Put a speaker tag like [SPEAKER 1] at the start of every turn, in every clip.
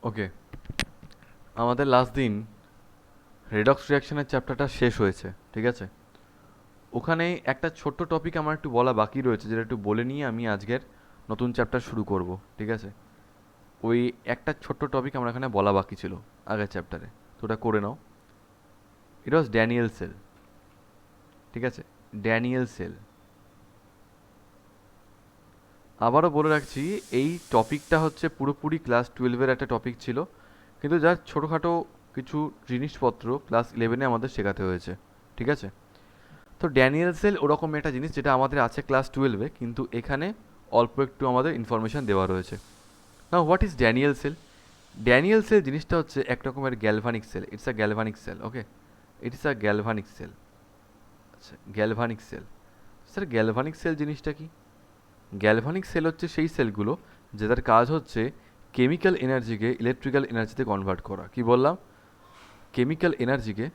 [SPEAKER 1] ওকে, আমাদের লাস্ট দিন রেডক্স রিয়াকশনের চ্যাপ্টারটা শেষ হয়েছে, ঠিক আছে? ওখানে একটা ছোট্ট টপিক আমার একটু বলা বাকি রয়েছে, যেটা একটু বলে নিয়ে আমি আজকের নতুন চ্যাপ্টার শুরু করব, ঠিক আছে? ওই একটা ছোট্ট টপিক আমার এখানে বলা বাকি ছিল আগের চ্যাপ্টারে, তো ওটা করে নাও। ইট ওয়াজ ড্যানিয়েল সেল, ঠিক আছে? Daniell cell. আবারও বলে রাখছি, এই টপিকটা হচ্ছে পুরোপুরি ক্লাস 12-এর একটা টপিক ছিল, কিন্তু যার ছোটোখাটো কিছু জিনিসপত্র ক্লাস 11-এ আমাদের শেখাতে হয়েছে, ঠিক আছে? তো ড্যানিয়েল সেল ওরকম একটা জিনিস যেটা আমাদের আছে ক্লাস 12-এ, কিন্তু এখানে অল্প একটু আমাদের ইনফরমেশন দেওয়া রয়েছে। Now what is Daniell cell? Daniell cell জিনিসটা হচ্ছে এক রকমের galvanic cell. It's a galvanic cell, okay? It's a galvanic cell. আচ্ছা, galvanic cell. Sir galvanic cell জিনিসটা কি? গ্যালভানিক সেল হচ্ছে সেই সেলগুলো যাদের কাজ হচ্ছে কেমিক্যাল এনার্জিকে ইলেকট্রিক্যাল এনার্জিতে কনভার্ট করা। কি বললাম? কেমিক্যাল এনার্জিকে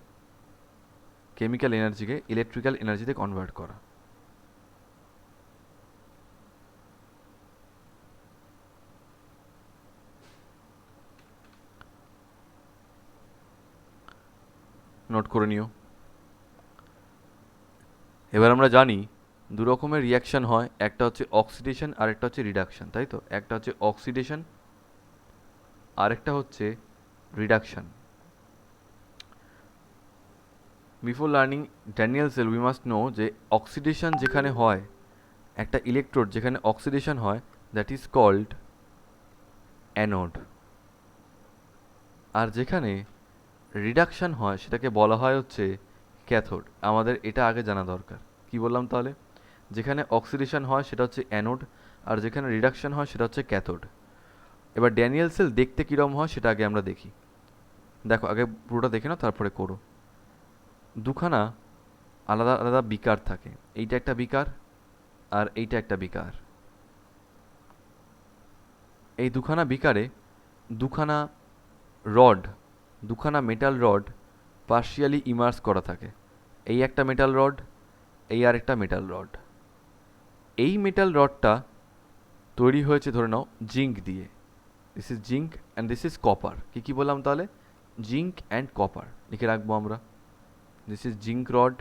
[SPEAKER 1] ইলেকট্রিক্যাল এনার্জিতে কনভার্ট করা। নোট করে নিও। এবার আমরা জানি দু রকমের রিয়াকশন হয়, একটা হচ্ছে অক্সিডেশন আর একটা হচ্ছে রিডাকশন, তাই তো? একটা হচ্ছে অক্সিডেশন আর একটা হচ্ছে reduction. Before learning Daniell cell we must know যে অক্সিডেশন যেখানে হয়, একটা ইলেকট্রোড যেখানে অক্সিডেশন হয়, দ্যাট ইজ কল্ড অ্যানোড। আর যেখানে রিডাকশন হয় সেটাকে বলা হয় হচ্ছে ক্যাথোড। আমাদের এটা আগে জানা দরকার। কি বললাম তাহলে? যেখানে অক্সিডেশন হয় সেটা হচ্ছে অ্যানোড, আর যেখানে রিডাকশন হয় সেটা হচ্ছে ক্যাথোড। এবার ড্যানিয়েল সেল দেখতে কীরকম হয় সেটা আগে আমরা দেখি। দেখো, আগে পুরোটা দেখে নাও, তারপরে করো। দুখানা আলাদা আলাদা বিকার থাকে। এইটা একটা বিকার আর এইটা একটা বিকার। এই দুখানা বিকারে দুখানা রড, দুখানা মেটাল রড পার্শিয়ালি ইমার্স করা থাকে। এই একটা মেটাল রড, এই আর একটা মেটাল রড। এই মেটাল রডটা তৈরি হয়েছে ধরে নাও জিঙ্ক দিয়ে। This is zinc and this is copper. কী কী বললাম তাহলে? জিঙ্ক অ্যান্ড কপার লিখে রাখবো আমরা। This is zinc rod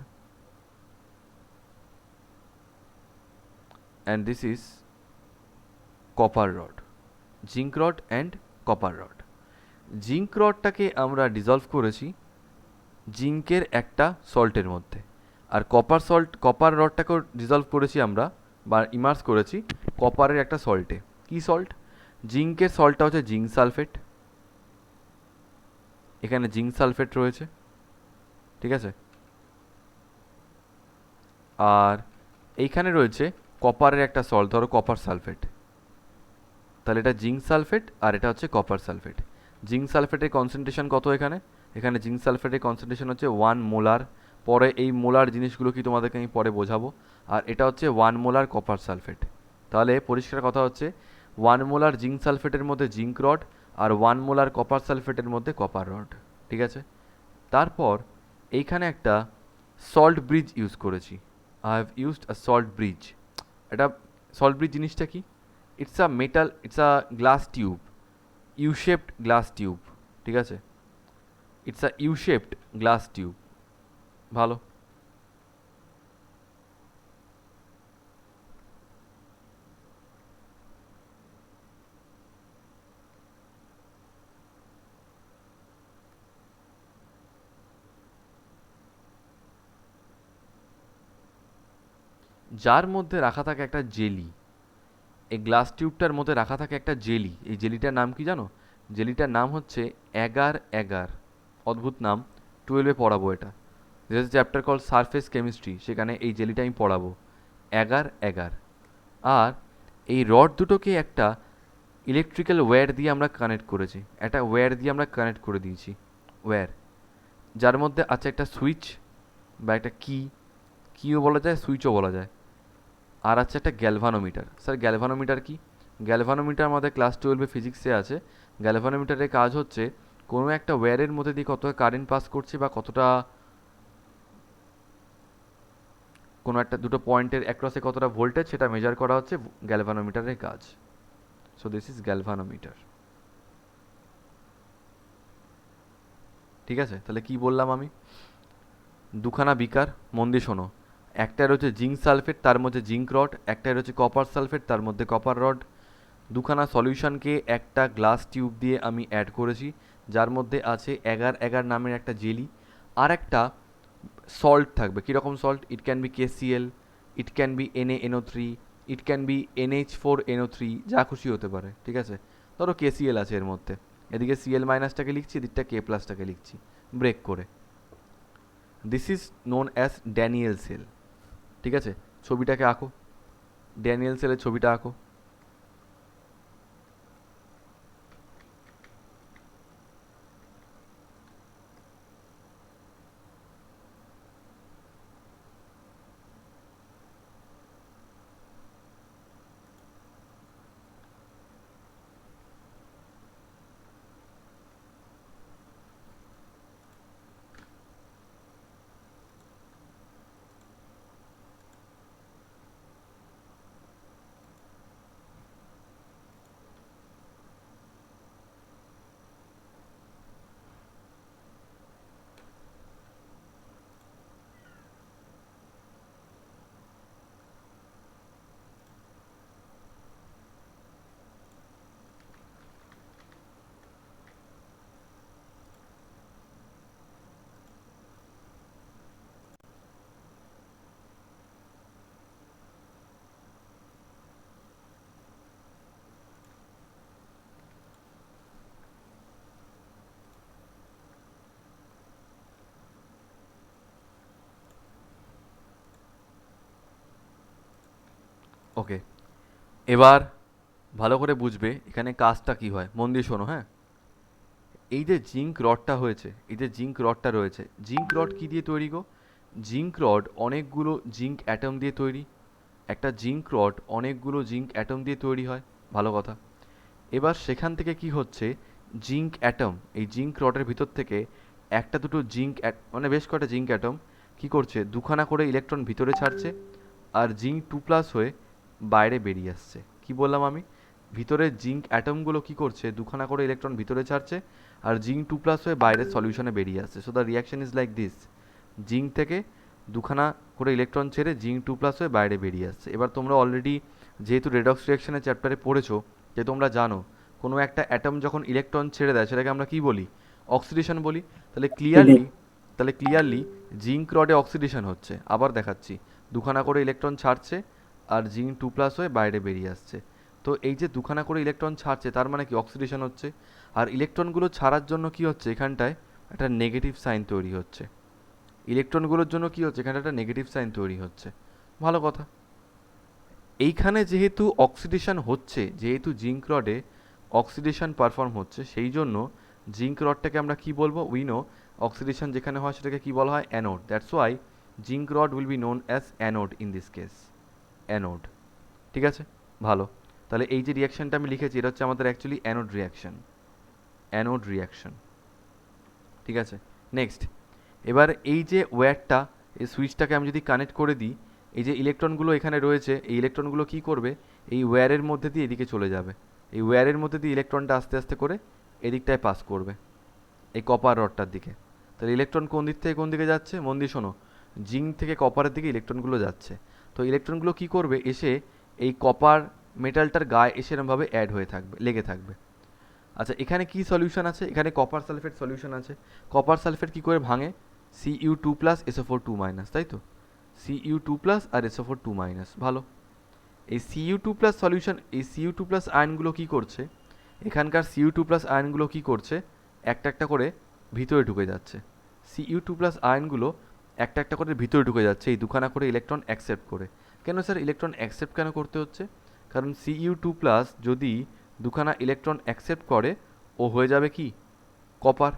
[SPEAKER 1] and this is copper rod. Zinc rod and copper rod. Zinc রডটাকে আমরা ডিজলভ করেছি জিঙ্কের একটা সল্টের মধ্যে, আর কপার রডটাকেও ডিজলভ করেছি আমরা বা ইমার্স করেছি কপারের একটা সল্টে। কি সল্ট? জিঙ্কের সল্টটা হচ্ছে জিঙ্ক সালফেট। এখানে জিঙ্ক সালফেট রয়েছে, ঠিক আছে? আর এইখানে রয়েছে কপারের একটা সল্ট, ধরো কপার সালফেট। তাহলে এটা জিঙ্ক সালফেট আর এটা হচ্ছে কপার সালফেট। জিঙ্ক সালফেটের কনসেন্ট্রেশন কত এখানে? এখানে জিঙ্ক সালফেটের কনসেন্ট্রেশন হচ্ছে 1 মোলার। পরে এই মোলার জিনিসগুলো কি তোমাদেরকে আমি পরে বোঝাবো। আর এটা হচ্ছে 1 মোলার কপার সালফেট। তাহলে পরিষ্কার কথা হচ্ছে 1 মোলার জিঙ্ক সালফেটের মধ্যে জিঙ্ক রড আর 1 মোলার কপার সালফেটের মধ্যে কপার রড, ঠিক আছে? তারপর এইখানে একটা সল্ট ব্রিজ ইউজ করেছি। I have used a salt bridge. এটা সল্ট ব্রিজ জিনিসটা কি? It's a glass tube, U shaped glass tube, ঠিক আছে? It's a U shaped glass tube. ভালো। যার মধ্যে রাখা থাকে একটা জেলি, এই গ্লাস টিউবটার মধ্যে রাখা থাকে একটা জেলি। এই জেলিটার নাম কি জানো? জেলিটার নাম হচ্ছে অ্যাগার অ্যাগার। অদ্ভুত নাম, 12-এ পড়াবো এটা। This is chapter call surface chemistry, সেখানে এই জেলিটা আমি পড়াবো। Agar Agar. আর এই রড দুটোকে একটা ইলেকট্রিক্যাল ওয়্যার দিয়ে আমরা কানেক্ট করেছি। একটা ওয়্যার দিয়ে আমরা কানেক্ট করে দিয়েছি, ওয়্যার, যার মধ্যে আছে একটা সুইচ বা একটা কিও বলা যায়, সুইচও বলা যায়। আর আছে একটা গ্যালভানোমিটার। স্যার গ্যালভানোমিটার কি? গ্যালভানোমিটার আমাদের ক্লাস 12-এ ফিজিক্সে আছে। গ্যালভানোমিটারের কাজ হচ্ছে কোনো একটা ওয়্যারের মধ্যে দিয়ে কতটা কারেন্ট পাস করছে বা কতটা, কোনো একটা দুটো পয়েন্টের অ্যাক্রসে কতটা ভোল্টেজ, সেটা মেজার করা হচ্ছে গ্যালভানোমিটারের কাজ। So this is galvanometer. ঠিক আছে, তাহলে কি বললাম আমি, দুখানা বিকার, মন দিয়ে শোনো, একটা রয়েছে জিঙ্ক সালফেট, তার মধ্যে জিঙ্ক রড, একটা রয়েছে কপার সালফেট, তার মধ্যে কপার রড। দুখানা সলিউশনকে একটা গ্লাস টিউব দিয়ে আমি অ্যাড করেছি, যার মধ্যে আছে এগার এগার নামের একটা জেলি, আর একটা সল্ট থাকবে। কীরকম salt? It can be KCl, it can be NaNO3, it can be NH4NO3, যা খুশি হতে পারে, ঠিক আছে। ধরো KCl আছে এর মধ্যে, এদিকে Cl মাইনাসটাকে লিখছি, এদিকটা K প্লাসটাকে লিখছি ব্রেক করে। This is known as Daniell cell, ঠিক আছে। ছবিটাকে আঁকো, ড্যানিয়েল সেলের ছবিটা আঁকো। ওকে, এবার ভালো করে বুঝবে এখানে কাজটা কি হয়, মন দিয়ে শোনো, হ্যাঁ। এই যে জিঙ্ক রডটা হয়েছে, এই যে জিঙ্ক রডটা রয়েছে, জিঙ্ক রড কি দিয়ে তৈরি গো? জিঙ্ক রড অনেকগুলো জিঙ্ক অ্যাটম দিয়ে তৈরি। একটা জিঙ্ক রড অনেকগুলো জিঙ্ক অ্যাটম দিয়ে তৈরি হয়, ভালো কথা। এবার সেখান থেকে কি হচ্ছে, জিঙ্ক অ্যাটম, এই জিঙ্ক রডের ভিতর থেকে একটা দুটো জিঙ্ক মানে বেশ কয়েকটা জিঙ্ক অ্যাটম কি করছে, দুখানা করে ইলেকট্রন ভিতরে ছাড়ছে, আর জিঙ্ক 2+ হয়ে বাইরে বেরিয়ে আসছে। কি বললাম আমি? ভিতরে জিঙ্ক অ্যাটমগুলো কি করছে, দুখানা করে ইলেকট্রন ভিতরে ছাড়ছে, আর জিঙ্ক 2+ হয়ে বাইরের সলিউশনে বেরিয়ে আসছে। So the reaction is like this, zinc থেকে দুখানা করে ইলেকট্রন ছেড়ে জিঙ্ক 2+ হয়ে বাইরে বেরিয়ে আসছে। এবার তোমরা অলরেডি যেহেতু রেডক্স রিয়াকশনের চ্যাপ্টারে পড়েছো, যে তোমরা জানো কোনো একটা অ্যাটম যখন ইলেকট্রন ছেড়ে দেয় সেটাকে আমরা কি বলি? অক্সিডেশন বলি। তাহলে ক্লিয়ারলি জিঙ্ক রডে অক্সিডেশন হচ্ছে। আবার দেখাচ্ছি, দুখানা করে ইলেকট্রন ছাড়ছে আর জিঙ্ক 2+ হয়ে বাইরে বেরিয়ে আসছে। তো এই যে দুখানা করে ইলেকট্রন ছাড়ছে তার মানে কি অক্সিডেশন হচ্ছে, আর ইলেকট্রনগুলো ছাড়ার জন্য কি হচ্ছে, এখানটায় একটা নেগেটিভ সাইন তৈরি হচ্ছে। ইলেকট্রনগুলোর জন্য কি হচ্ছে, এখানে একটা নেগেটিভ সাইন তৈরি হচ্ছে, ভালো কথা। এইখানে যেহেতু অক্সিডেশন হচ্ছে, যেহেতু জিঙ্ক রডে অক্সিডেশন পারফর্ম হচ্ছে, সেই জন্য জিঙ্ক রডটাকে আমরা কি বলবো? উই নো অক্সিডেশন যেখানে হয় সেটাকে কি বলা হয়? Anode. That's why zinc rod will be known as anode in this case, anode, ঠিক আছে, ভালো। তাহলে এই যে রিয়াকশনটা আমি লিখেছি এটা হচ্ছে আমাদের actually anode reaction, anode reaction, ঠিক আছে। নেক্সট, এবার এই যে ওয়্যারটা, এই সুইচটাকে আমি যদি কানেক্ট করে দিই, এই যে ইলেকট্রনগুলো এখানে রয়েছে, এই ইলেকট্রনগুলো কি করবে, এই ওয়্যারের মধ্যে দিয়ে এদিকে চলে যাবে। এই ওয়্যারের মধ্যে দিয়ে ইলেকট্রনটা আস্তে আস্তে করে এদিকটায় পাস করবে, এই কপার রডটার দিকে। তাহলে ইলেকট্রন কোন দিক থেকে কোন দিকে যাচ্ছে, মন দিয়ে শোনো, জিঙ্ক থেকে কপারের দিকে ইলেকট্রনগুলো যাচ্ছে। তো ইলেকট্রনগুলো কি করবে, এসে এই কপার মেটালটার গায়ে এসে এরমভাবে অ্যাড হয়ে থাকবে, লেগে থাকবে। আচ্ছা, এখানে কি সলিউশন আছে? এখানে কপার সালফেট সলিউশন আছে। কপার সালফেট কি করে ভাঙে? Cu2+ SO4 2-, তাই তো? Cu2+ আর SO4 2-, ভালো। এই Cu2+ সলিউশন, এই Cu2+ আয়নগুলো কি করছে, এখানকার Cu2+ আয়নগুলো কি করছে, একটা একটা করে ভিতরে ঢুকে যাচ্ছে। Cu2+ আয়নগুলো একটা একটা করে ভিতরে ঢুকে যাচ্ছে এই দুখানা করে ইলেকট্রন অ্যাকসেপ্ট করে। কেন স্যার ইলেকট্রন অ্যাকসেপ্ট কেন করতে হচ্ছে? কারণ Cu2+ যদি দুখানা ইলেকট্রন অ্যাকসেপ্ট করে, ও হয়ে যাবে কি, কপার।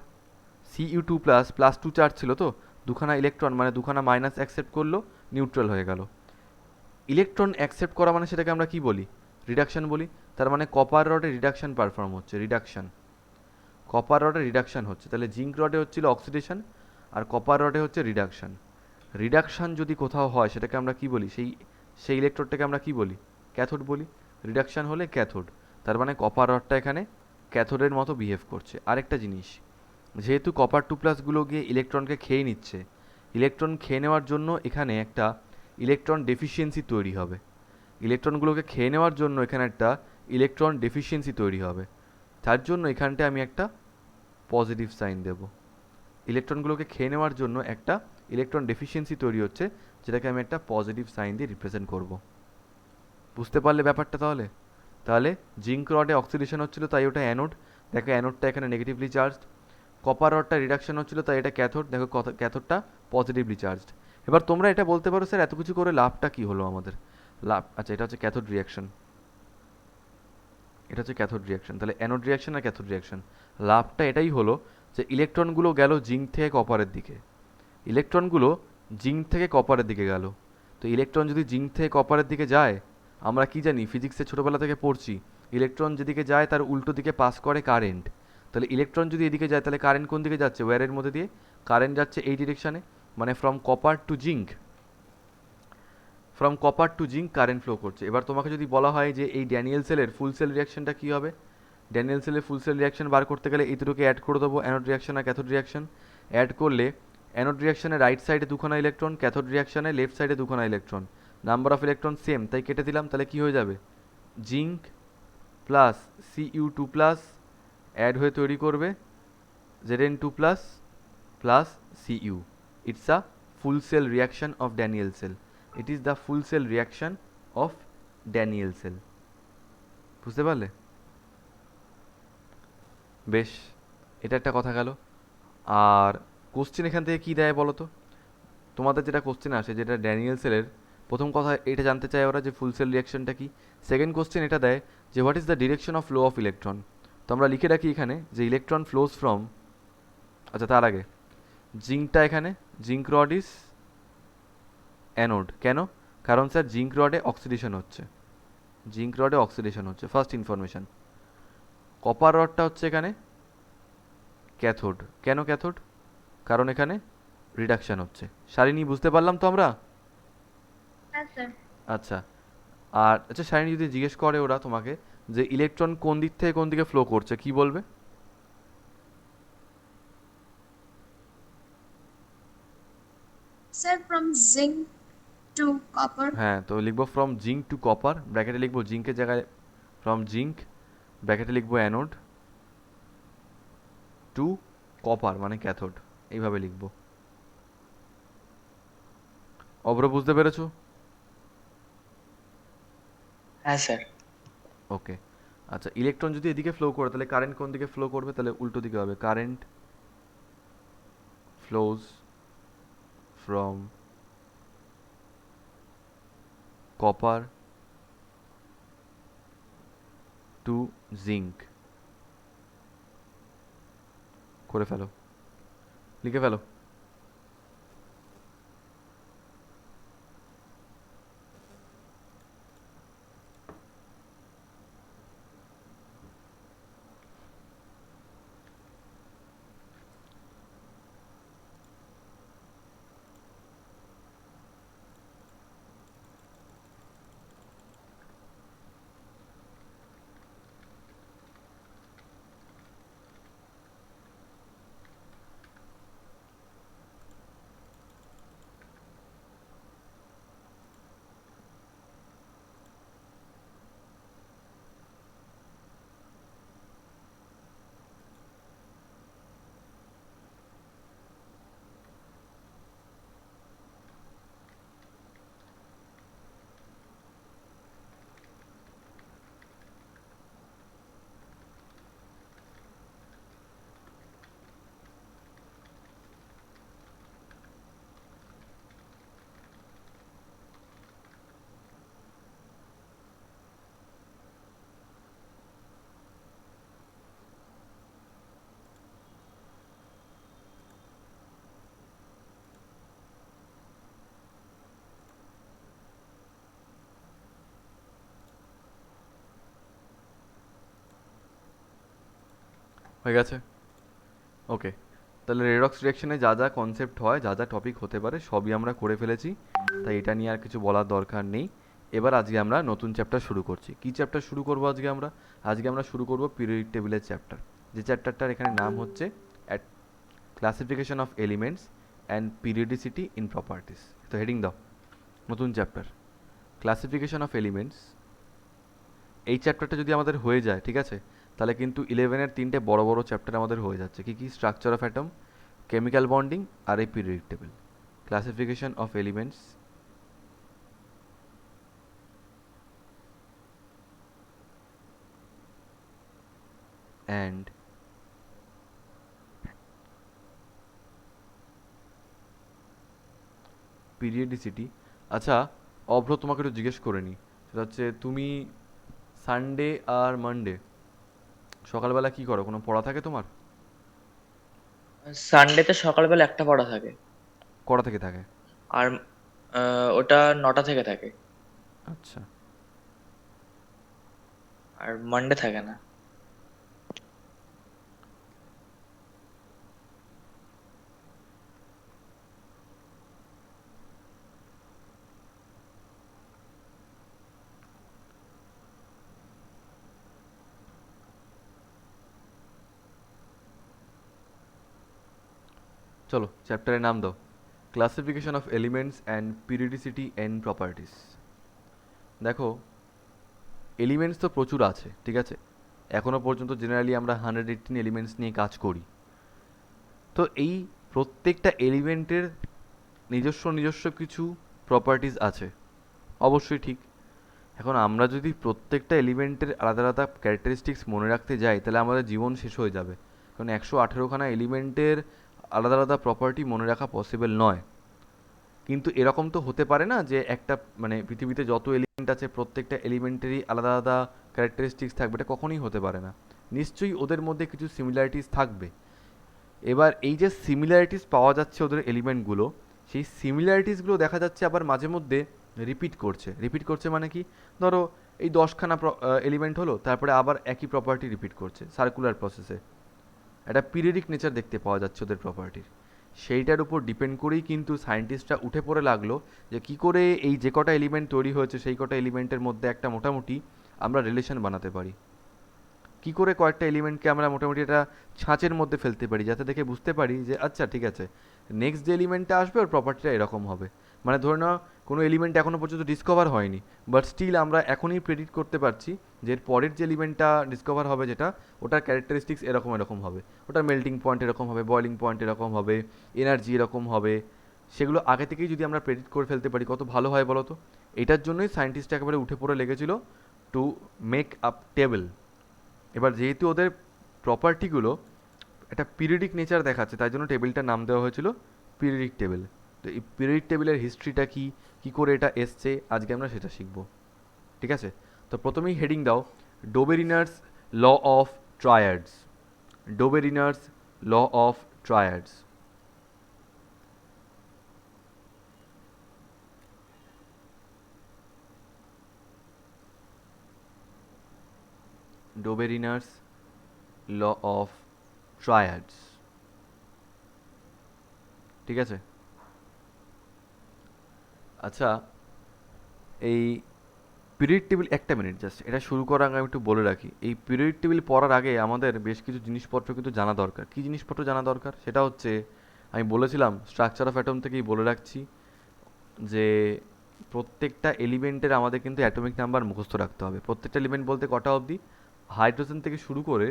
[SPEAKER 1] Cu2+ +2 চার্জ ছিল, তো দুখানা ইলেকট্রন মানে দুখানা মাইনাস অ্যাকসেপ্ট করলো, নিউট্রাল হয়ে গেল। ইলেকট্রন অ্যাকসেপ্ট করা মানে সেটাকে আমরা কি বলি? রিডাকশন বলি। তার মানে কপার রডে রিডাকশন পারফর্ম হচ্ছে, রিডাকশন, কপার রডে রিডাকশন হচ্ছে। তাহলে জিঙ্ক রডে হচ্ছিল অক্সিডেশন, আর কপার রডে হচ্ছে রিডাকশন। রিডাকশন যদি কোথাও হয় সেটাকে আমরা কি বলি, সেই সেই ইলেকট্রোডটাকে আমরা কি বলি? ক্যাথোড বলি। রিডাকশন হলে ক্যাথোড। তার মানে কপার রডটা এখানে ক্যাথোডের মতো বিহেভ করছে। আরেকটা জিনিস, যেহেতু কপার 2+ গিয়ে ইলেকট্রনকে খেয়ে নিচ্ছে, ইলেকট্রন খেয়ে নেওয়ার জন্য এখানে একটা ইলেকট্রন ডেফিসিয়েন্সি তৈরি হবে। ইলেকট্রনগুলোকে খেয়ে নেওয়ার জন্য এখানে একটা ইলেকট্রন ডেফিসিয়েন্সি তৈরি হবে। তার জন্য এখানটায় আমি একটা পজিটিভ সাইন দেব। ইলেকট্রনগুলোকে খেয়ে নেওয়ার জন্য একটা ইলেকট্রন ডেফিসিয়েন্সি তৈরি হচ্ছে, যেটাকে আমি একটা পজিটিভ সাইন দিয়ে রিপ্রেজেন্ট করব। বুঝতে পারলে ব্যাপারটা? তাহলে তাহলে জিঙ্ক রডে অক্সিডেশন হচ্ছিল, তাই ওটা অ্যানোড। দেখো অ্যানোডটা এখানে নেগেটিভলি চার্জড। কপার রডটা রিডাকশন হচ্ছিল, তাই এটা ক্যাথোড। দেখো ক্যাথোডটা পজিটিভলি চার্জড। এবার তোমরা এটা বলতে পারো, স্যার এত কিছু করে লাভটা কি হলো আমাদের? লাভ, আচ্ছা, এটা হচ্ছে ক্যাথোড রিয়াকশন, এটা হচ্ছে ক্যাথোড রিয়াকশন। তাহলে অ্যানোড রিয়াকশন আর ক্যাথোড রিয়াকশন, লাভটা এটাই হলো যে ইলেকট্রনগুলো গেল জিঙ্ক থেকে কপারের দিকে। ইলেকট্রনগুলো জিঙ্ক থেকে কপারের দিকে গেল। তো ইলেকট্রন যদি জিঙ্ক থেকে কপারের দিকে যায়, আমরা কি জানি, ফিজিক্সে ছোটোবেলা থেকে পড়ছি, ইলেকট্রন যেদিকে যায় তার উল্টো দিকে পাস করে কারেন্ট। তাহলে ইলেকট্রন যদি এদিকে যায়, তাহলে কারেন্ট কোন দিকে যাচ্ছে? ওয়্যারের মধ্যে দিয়ে কারেন্ট যাচ্ছে এই ডিরেকশানে, মানে from copper to zinc. From copper to zinc current flow করছে। এবার তোমাকে যদি বলা হয় যে এই ড্যানিয়েল সেলের ফুল সেল রিয়াকশনটা কী হবে, ড্যানিয়েল সেলের ফুল সেল রিয়াকশন বার করতে গেলে এই দুটোকে অ্যাড করে দেবো, অ্যানোড রিয়াকশন আর ক্যাথোড রিয়াকশন। অ্যাড করলে অ্যানোড রিয়াকশনে রাইট সাইডে দুখানা ইলেকট্রন, ক্যাথোড রিয়াকশনে লেফট সাইডে দুখানা electron. Number of electron same, তাই কেটে দিলাম। তাহলে কী হয়ে যাবে? জিঙ্ক প্লাস Cu2+ অ্যাড হয়ে তৈরি করবে Zn2+ plus Cu। It's a full cell reaction of Daniell cell. It is the full cell reaction of Daniell cell. বুঝতে পারলে? বেশ, এটা একটা কথা গেল। আর কোশ্চেন এখান থেকে কী দেয় বলো তো? তোমাদের যেটা কোশ্চেন আসে, যেটা ড্যানিয়েল সেলের, প্রথম কথা এটা জানতে চায় ওরা যে ফুল সেল রিয়াকশনটা কি। সেকেন্ড কোশ্চেন এটা দেয় যে what is the direction of flow of electron. তো আমরা লিখে রাখি এখানে যে ইলেকট্রন ফ্লোজ ফ্রম, আচ্ছা তার আগে জিঙ্কটা এখানে, জিঙ্ক রড ইজ অ্যানোড। কেন? কারণ স্যার জিঙ্ক রডে অক্সিডেশন হচ্ছে, জিঙ্ক রডে অক্সিডেশন হচ্ছে, ফার্স্ট ইনফরমেশন। কপার রডটা হচ্ছে এখানে ক্যাথোড। কেন ক্যাথোড? কারণ এখানে রিডাকশন হচ্ছে। শালিনী, বুঝতে পারলাম তো আমরা?
[SPEAKER 2] হ্যাঁ স্যার।
[SPEAKER 1] আচ্ছা, আর আচ্ছা শালিনী, যদি জিজ্ঞেস করে ওরা তোমাকে যে ইলেকট্রন কোন দিক থেকে কোন দিকে ফ্লো করছে, কি বলবে?
[SPEAKER 2] Sir from zinc to copper.
[SPEAKER 1] হ্যাঁ, তো লিখবো ফ্রম জিঙ্ক টু কপার, ব্র্যাকেটে লিখবো জিঙ্কের জায়গায় ফ্রম জিঙ্ক, ব্র্যাকেটে লিখবো অ্যানোড, টু কপার মানে ক্যাথোড, এইভাবে লিখবো। অব্র, বুঝতে পেরেছো?
[SPEAKER 3] হ্যাঁ স্যার।
[SPEAKER 1] ওকে। আচ্ছা, ইলেকট্রন যদি এদিকে ফ্লো করে, তাহলে কারেন্ট কোন দিকে ফ্লো করবে? তাহলে উল্টো দিকে হবে। Current flows from copper to zinc. করে ফেলো, লিখে ফেলো। হয়ে গেছে? ওকে। তাহলে রেডক্স রিয়াকশনে যা যা কনসেপ্ট হয়, যা যা টপিক হতে পারে, সবই আমরা করে ফেলেছি, তাই এটা নিয়ে আর কিছু বলার দরকার নেই। এবার আজকে আমরা নতুন চ্যাপ্টার শুরু করছি। কি চ্যাপ্টার শুরু করবো আজকে আমরা? আজকে আমরা শুরু করব পিরিয়ডিক টেবিলের চ্যাপ্টার, যে চ্যাপ্টারটার এখানে নাম হচ্ছে classification of elements and periodicity in properties. তো হেডিং দাও, নতুন চ্যাপ্টার ক্লাসিফিকেশন অফ এলিমেন্টস। এই চ্যাপ্টারটা যদি আমাদের হয়ে যায়, ঠিক আছে, তাহলে কিন্তু 11-এর 3টে বড় বড় চ্যাপ্টার আমাদের হয়ে যাচ্ছে। কী কী? Structure of atom, chemical bonding, আর এই periodic table. Classification of elements and periodicity. আচ্ছা, অভ্র, তোমাকে একটু জিজ্ঞেস করে নিই, সেটা হচ্ছে তুমি সানডে আর মানডে সকালবেলা কি করো? কোনো পড়া থাকে তোমার?
[SPEAKER 3] সানডেতে সকালবেলা একটা পড়া থাকে।
[SPEAKER 1] কটা থেকে থাকে?
[SPEAKER 3] আর ওটা 9টা থেকে থাকে।
[SPEAKER 1] আচ্ছা,
[SPEAKER 3] আর মানডে থাকে না।
[SPEAKER 1] চলো চ্যাপ্টারের নাম দাও, classification of elements and periodicity and properties. দেখো, এলিমেন্টস তো প্রচুর আছে, ঠিক আছে, এখনও পর্যন্ত জেনারেলি আমরা 118 এলিমেন্টস নিয়ে কাজ করি। তো এই প্রত্যেকটা এলিমেন্টের নিজস্ব নিজস্ব কিছু প্রপার্টিস আছে, অবশ্যই ঠিক। এখন আমরা যদি প্রত্যেকটা এলিমেন্টের আলাদা আলাদা ক্যারেক্টারিস্টিক্স মনে রাখতে যাই, তাহলে আমাদের জীবন শেষ হয়ে যাবে। কারণ 118খানা এলিমেন্টের আলাদা আলাদা প্রপার্টি মনে রাখা পসিবল নয়। কিন্তু এরকম তো হতে পারে না যে একটা মানে পৃথিবীতে যত এলিমেন্ট আছে প্রত্যেকটা এলিমেন্টেরই আলাদা আলাদা ক্যারেক্টারিস্টিক্স থাকবে, এটা কখনোই হতে পারে না। নিশ্চয়ই ওদের মধ্যে কিছু সিমিলারিটিস থাকবে। এবার এই যে সিমিলারিটিস পাওয়া যাচ্ছে ওদের এলিমেন্টগুলো, সেই সিমিলারিটিসগুলো দেখা যাচ্ছে আবার মাঝে মধ্যে রিপিট করছে। রিপিট করছে মানে কি? ধরো এই 10খানা এলিমেন্ট হলো, তারপরে আবার একই প্রপার্টি রিপিট করছে সার্কুলার প্রসেসে। একটা পিরিয়ডিক নেচার দেখতে পাওয়া যাচ্ছে ওদের প্রপার্টির। সেইটার উপর ডিপেন্ড করেই কিন্তু সায়েন্টিস্টরা উঠে পড়ে লাগলো যে কী করে এই যে কটা এলিমেন্ট তৈরি হয়েছে সেই কটা এলিমেন্টের মধ্যে একটা মোটামুটি আমরা রিলেশন বানাতে পারি। কী করে কয়েকটা এলিমেন্টকে আমরা মোটামুটি একটা ছাঁচের মধ্যে ফেলতে পারি, যাতে দেখে বুঝতে পারি যে আচ্ছা ঠিক আছে, নেক্সট যে এলিমেন্টটা আসবে ওর প্রপার্টিটা এরকম হবে। মানে ধরে নাও কোনো এলিমেন্ট এখনও পর্যন্ত ডিসকভার হয়নি, বাট স্টিল আমরা এখনই প্রেডিক্ট করতে পারছি যে এর পরের যে এলিমেন্টটা ডিসকভার হবে যেটা, ওটার ক্যারেক্টারিস্টিক্স এরকম এরকম হবে, ওটার মেল্টিং পয়েন্ট এরকম হবে, বয়লিং পয়েন্ট এরকম হবে, এনার্জি এরকম হবে। সেগুলো আগে থেকেই যদি আমরা প্রেডিক্ট করে ফেলতে পারি, কত ভালো হয় বলো তো। এটার জন্যই সায়েন্টিস্ট একেবারে উঠে পড়ে লেগেছিল টু মেক আপ টেবিল। এবার যেহেতু ওদের প্রপার্টিগুলো একটা পিরিয়ডিক নেচার দেখাচ্ছে, তাই জন্য টেবিলটার নাম দেওয়া হয়েছিল পিরিয়ডিক টেবিল। তো এই পিরিয়ডিক টেবিলের হিস্ট্রিটা কি, কী করে এটা এসছে, আজকে আমরা সেটা শিখব, ঠিক আছে। তো প্রথমেই হেডিং দাও, Dobereiner's law of triads. Dobereiner's law of triads. Dobereiner's law of triads, ঠিক আছে। আচ্ছা, এই পিরিয়ড টেবিল, একটা মিনিট জাস্ট, এটা শুরু করার আগে আমি একটু বলে রাখি, এই পিরিয়ড টেবিল পড়ার আগে আমাদের বেশ কিছু জিনিসপত্র কিন্তু জানা দরকার। কী জিনিসপত্র জানা দরকার? সেটা হচ্ছে, আমি বলেছিলাম স্ট্রাকচার অফ অ্যাটম থেকেই বলে রাখছি যে প্রত্যেকটা এলিমেন্টের আমাদের কিন্তু অ্যাটমিক নাম্বার মুখস্থ রাখতে হবে। প্রত্যেকটা এলিমেন্ট বলতে কটা অবধি? হাইড্রোজেন থেকে শুরু করে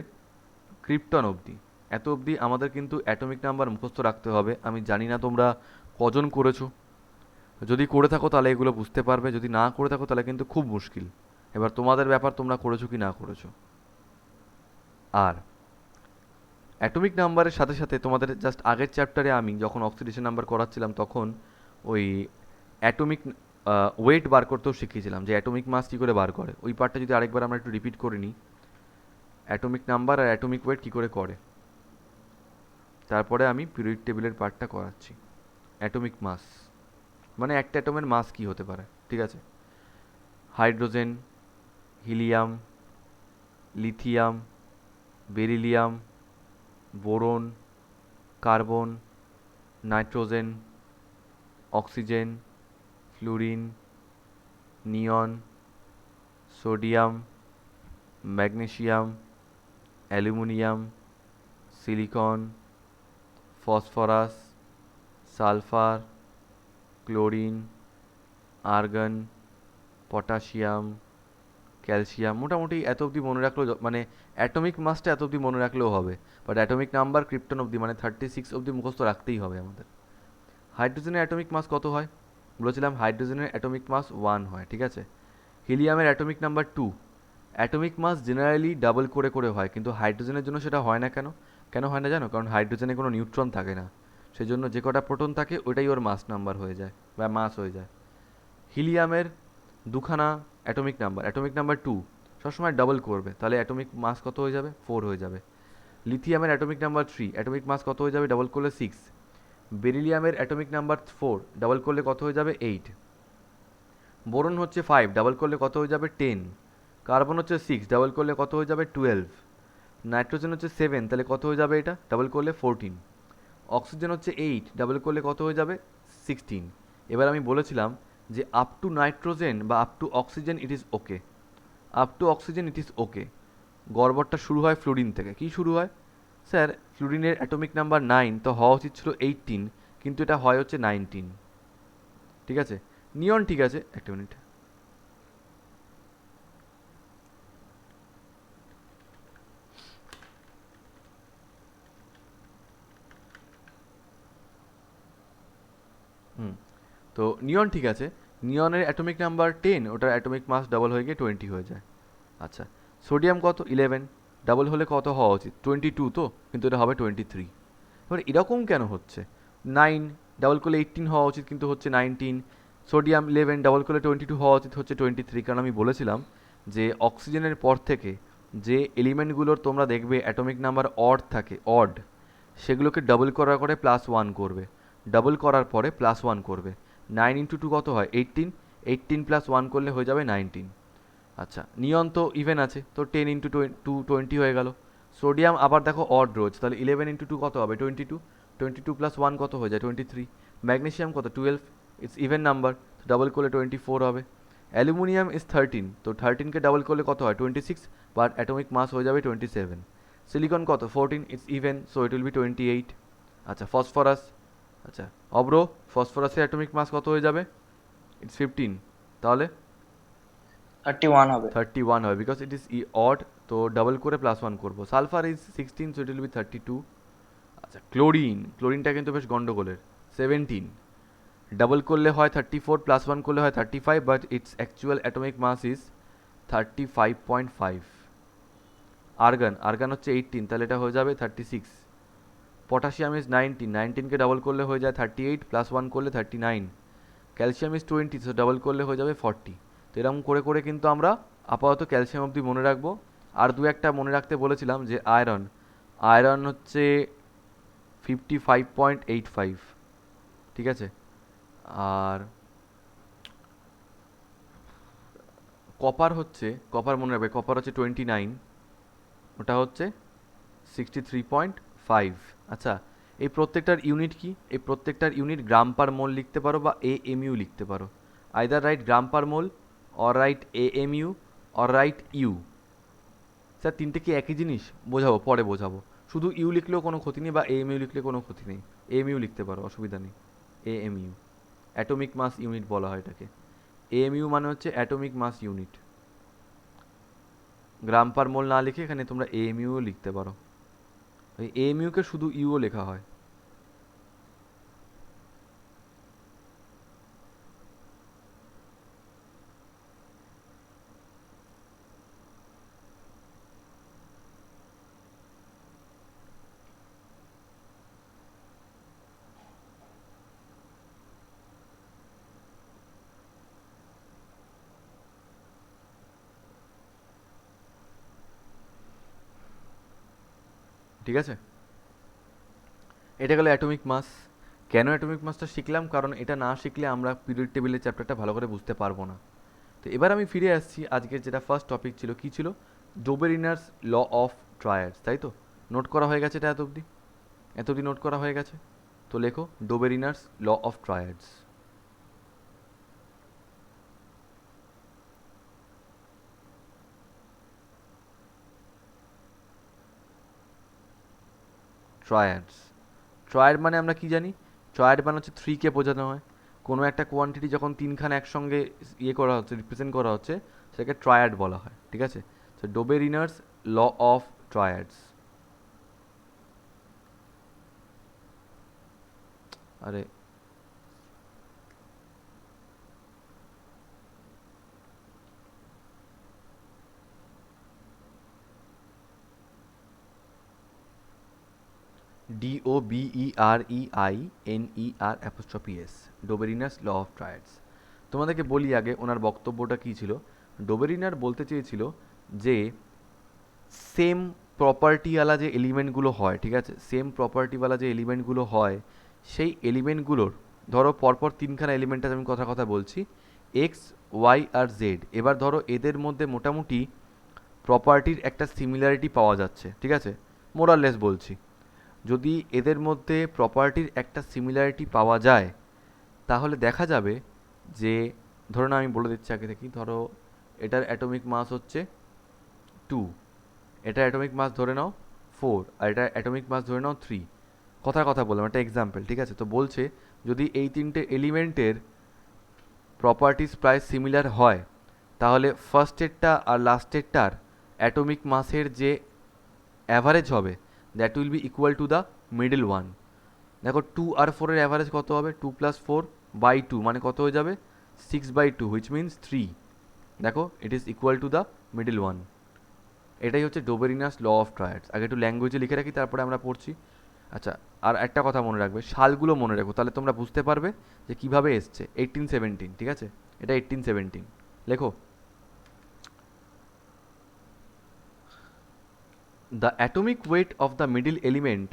[SPEAKER 1] ক্রিপ্টন অবধি, এত অবধি আমাদের কিন্তু অ্যাটমিক নাম্বার মুখস্থ রাখতে হবে। আমি জানি না তোমরা কজন করেছো, যদি করে থাকো তাহলে এগুলো বুঝতে পারবে, যদি না করে থাকো তাহলে কিন্তু খুব মুশকিল। এবার তোমাদের ব্যাপার, তোমরা করেছো কি না করেছো। আর অ্যাটমিক নাম্বারের সাথে সাথে তোমাদের জাস্ট আগের চ্যাপ্টারে আমি যখন অক্সিডেশন নাম্বার করাচ্ছিলাম তখন ওই অ্যাটমিক ওয়েট বার করতেও শিখিয়েছিলাম, যে অ্যাটমিক মাস কী করে বার করে। ওই পার্টটা যদি আরেকবার আমরা একটু রিপিট করে নিই, অ্যাটমিক নাম্বার আর অ্যাটমিক ওয়েট কী করে করে, তারপরে আমি পিরিয়ড টেবিলের পার্টটা করাচ্ছি। অ্যাটমিক মাস মানে একটা অ্যাটমের মাস কী হতে পারে, ঠিক আছে। Hydrogen, helium, lithium, beryllium, boron, carbon, nitrogen, oxygen, fluorine, neon, sodium, magnesium, aluminium, silicon, phosphorus, sulphur, chlorine, argon, potassium, calcium. মোটামুটি এত অবধি মনে রাখলেও মানে অ্যাটমিক মাসটা এত অবধি মনে রাখলেও হবে, বাট অ্যাটমিক নাম্বার ক্রিপ্টন অবধি মানে 36 অবধি মুখস্থ রাখতেই হবে আমাদের। হাইড্রোজেনের অ্যাটমিক মাস কত হয়? বলেছিলাম হাইড্রোজেনের অ্যাটমিক মাস 1 হয়, ঠিক আছে। হিলিয়ামের atomic number 2। Atomic mass generally double করে করে হয়, কিন্তু হাইড্রোজেনের জন্য সেটা হয় না কেন? কেন হয় না জানো? কারণ হাইড্রোজেনে কোনো নিউট্রন থাকে না, সেই জন্য যে কটা প্রোটন থাকে ওটাই ওর মাস নাম্বার হয়ে যায় বা মাস হয়ে যায়। হিলিয়ামের দুখানা অ্যাটমিক নাম্বার 2 সবসময় ডাবল করবে, তাহলে অ্যাটমিক মাস কত হয়ে যাবে? 4 হয়ে যাবে। লিথিয়ামের অ্যাটমিক নাম্বার 3 অ্যাটমিক মাস কত হয়ে যাবে ডাবল করলে? 6। বেরিলিয়ামের অ্যাটমিক নাম্বার 4 ডাবল করলে কত হয়ে যাবে? 8। বোরন হচ্ছে 5 ডাবল করলে কত হয়ে যাবে? 10। কার্বন হচ্ছে 6 ডাবল করলে কত হয়ে যাবে? 12। নাইট্রোজেন হচ্ছে 7, তাহলে কত হয়ে যাবে এটা ডাবল করলে? 14। অক্সিজেন হচ্ছে 8 ডাবল করলে কত হয়ে যাবে? 16। এবার আমি বলেছিলাম যে আপ টু নাইট্রোজেন বা up to oxygen it is okay, up to oxygen it is okay. গড়বড়টা শুরু হয় ফ্লুরিন থেকে। কি শুরু হয়? স্যার ফ্লুরিনের অ্যাটমিক নাম্বার 9, তো হওয়া উচিত ছিল 18, কিন্তু এটা হয় হচ্ছে 19, ঠিক আছে। নিয়ন ঠিক আছে, একটা মিনিট। হুম, তো নিয়ন ঠিক আছে। নিয়নের অ্যাটমিক নাম্বার 10, ওটার অ্যাটমিক মাস ডাবল হয়ে গিয়ে 20 হয়ে যায়। আচ্ছা, সোডিয়াম কত? 11, ডাবল হলে কত হওয়া উচিত? 22 তো, কিন্তু এটা হবে 23। এবার এরকম কেন হচ্ছে? 9 ডাবল করলে 18 হওয়া উচিত, কিন্তু হচ্ছে 19। সোডিয়াম 11 ডাবল করলে 22 হওয়া উচিত, হচ্ছে 23। কারণ আমি বলেছিলাম যে অক্সিজেনের পর থেকে যে এলিমেন্টগুলোর তোমরা দেখবে অ্যাটমিক নাম্বার অড থাকে, অড, সেগুলোকে ডাবল করার করে +1 করবে, ডাবল করার পরে +1 করবে। 9 × 2 কত হয়? 18, 18 + 1 করলে হয়ে যাবে 19। আচ্ছা, নিয়ন তো ইভেন আছে, তো 10 × 2 20 হয়ে গেল। সোডিয়াম আবার দেখো অড রোজ, তাহলে 11 × 2 কত হবে? 22, 22 + 1 কত হয়ে যায়? 23। ম্যাগনেসিয়াম কত? 12, ইটস ইভেন নাম্বার, ডাবল করলে 24 হবে। অ্যালুমিনিয়াম ইজ 13, তো 13কে ডাবল করলে কত হয়? 26, বাট অ্যাটমিক মাস হয়ে যাবে 27। সিলিকন কত? 14, it's even, so it will be 28। আচ্ছা, ফসফরাস, আচ্ছা অব্র, ফসফরাসের অ্যাটমিক মাস কত হয়ে যাবে? ইটস 15, তাহলে
[SPEAKER 3] 31 হবে।
[SPEAKER 1] 31 হবে, বিকজ ইট ইজ অড, তো ডাবল করে +1 করবো। Sulphur is 16, so it will be 32। আচ্ছা, ক্লোরিনটা কিন্তু বেশ গন্ডগোলের, 17, ডাবল করলে হয় 34, +1 করলে হয় 35, but it's actual atomic mass is 35.5। Argon হচ্ছে 18, তাহলে এটা হয়ে যাবে 36। পটাশিয়াম ইজ 19, 19কে ডাবল করলে হয়ে যায় 38, +1 করলে 39। ক্যালসিয়াম ইজ 20, সো ডাবল করলে হয়ে যাবে 40। তো এরকম করে করে কিন্তু আমরা আপাতত ক্যালসিয়াম অবধি মনে রাখবো। আর দু একটা মনে রাখতে বলেছিলাম, যে আয়রন, আয়রন হচ্ছে 55.85, ঠিক আছে। আর কপার মনে রাখবে, কপার হচ্ছে 29, ওটা হচ্ছে 63.5। আচ্ছা, এই প্রত্যেকটার ইউনিট কি? এই প্রত্যেকটার ইউনিট গ্রাম পার মোল লিখতে পারো বা এএমইউ লিখতে পারো। Either write gram per mole, or write AMU, or write U. Sir তিনটে কি একই জিনিস? বোঝাবো, পরে বোঝাবো। শুধু ইউ লিখলেও কোনো ক্ষতি নেই, বা এএমইউ লিখলে কোনো ক্ষতি নেই। এএমইউ লিখতে পারো, অসুবিধা নেই। এএমইউ, অ্যাটমিক মাস ইউনিট বলা হয় এটাকে। এএমইউ মানে হচ্ছে অ্যাটমিক মাস ইউনিট। গ্রাম পার মোল না লিখে এখানে তোমরা এএমইউ লিখতে পারো। এই এএমইউকে শুধু ইউও লেখা হয়। ঠিক আছে, এটা গেল অ্যাটমিক মাস। কেন অ্যাটমিক মাসটা শিখলাম? কারণ এটা না শিখলে আমরা পিরিয়ড টেবিলের চ্যাপ্টারটা ভালো করে বুঝতে পারবো না। তো এবার আমি ফিরে আসছি, আজকের যেটা ফার্স্ট টপিক ছিল, কি ছিল? ডোবেরিনার্স ল অফ ট্রায়াডস, তাই তো? নোট করা হয়ে গেছে এটা এত অবধি? এত অবধি নোট করা হয়ে গেছে? তো লেখো ডোবেরিনার্স ল অফ ট্রায়াডস। ট্রায়াডস, ট্রায়াড মানে আমরা কি জানি? ট্রায়াড মানে হচ্ছে 3কে বোঝানো হয়। কোনো একটা কোয়ান্টিটি যখন তিনখানা একসঙ্গে ইয়ে করা হচ্ছে, রিপ্রেজেন্ট করা হচ্ছে, সেটাকে ট্রায়াড বলা হয়, ঠিক আছে? So Dobereiner's law of triads. আরে DOBEREINER ডোবেরিনার্স ল অফ ট্রায়াডস। তোমাদেরকে বলি আগে ওনার বক্তব্যটা কী ছিল। ডোবেরিনার বলতে চেয়েছিল যে সেম প্রপার্টিওয়ালা যে এলিমেন্টগুলো হয়, ঠিক আছে, সেম প্রপার্টিওয়ালা যে এলিমেন্টগুলো হয়, সেই এলিমেন্টগুলোর ধরো পরপর তিনখানা এলিমেন্টের আমি কথা কথা বলছি, এক্স, ওয়াই আর জেড। এবার ধরো এদের মধ্যে মোটামুটি প্রপার্টির একটা সিমিলারিটি পাওয়া যাচ্ছে, ঠিক আছে, মোরাললেস বলছি। যদি এদের মধ্যে প্রপার্টির একটা সিমিলারিটি পাওয়া যায়, তাহলে দেখা যাবে যে, ধরুন আমি বলে দিচ্ছি আগে থেকে, ধরো এটার অ্যাটমিক মাস হচ্ছে 2, এটা অ্যাটমিক মাস ধরে নাও 4, আর এটা অ্যাটমিক মাস ধরে নাও 3। কথার কথা বললাম, একটা এক্সাম্পল, ঠিক আছে? তো বলছে যদি এই তিনটে এলিমেন্টের প্রপার্টিস প্রায় সিমিলার হয়, তাহলে ফার্স্টেরটা আর লাস্টেরটার অ্যাটমিক মাসের যে অ্যাভারেজ হবে, that will be equal to the middle one. দেখো 2 আর 4-এর অ্যাভারেজ কত হবে? 2 + 4/2 মানে কত হয়ে যাবে? 6/2, হুইচ মিনস 3। দেখো it is equal to the middle one. এটাই হচ্ছে ডোবেরিনাস ল অফ ট্রায়াডস। আগে একটু ল্যাঙ্গুয়েজে লিখে রাখি, তারপরে আমরা পড়ছি। আচ্ছা, আর একটা কথা মনে রাখবে, সালগুলো মনে রাখো, তাহলে তোমরা বুঝতে পারবে যে কীভাবে এসছে। 1817, ঠিক আছে, এটা 1817 লেখো। The atomic weight of the middle element,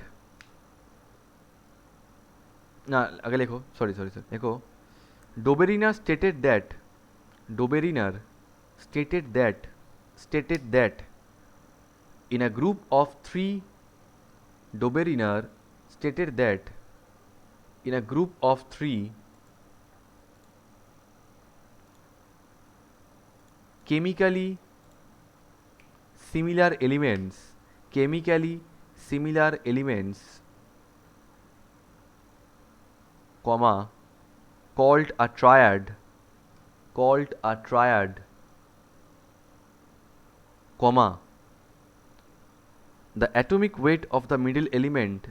[SPEAKER 1] না আগে লেখো, সরি লেখো, Dobereiner stated that, Dobereiner stated that in a group of 3, Dobereiner stated that in a group of 3 chemically similar elements, comma, called a triad, comma, the atomic weight of the middle element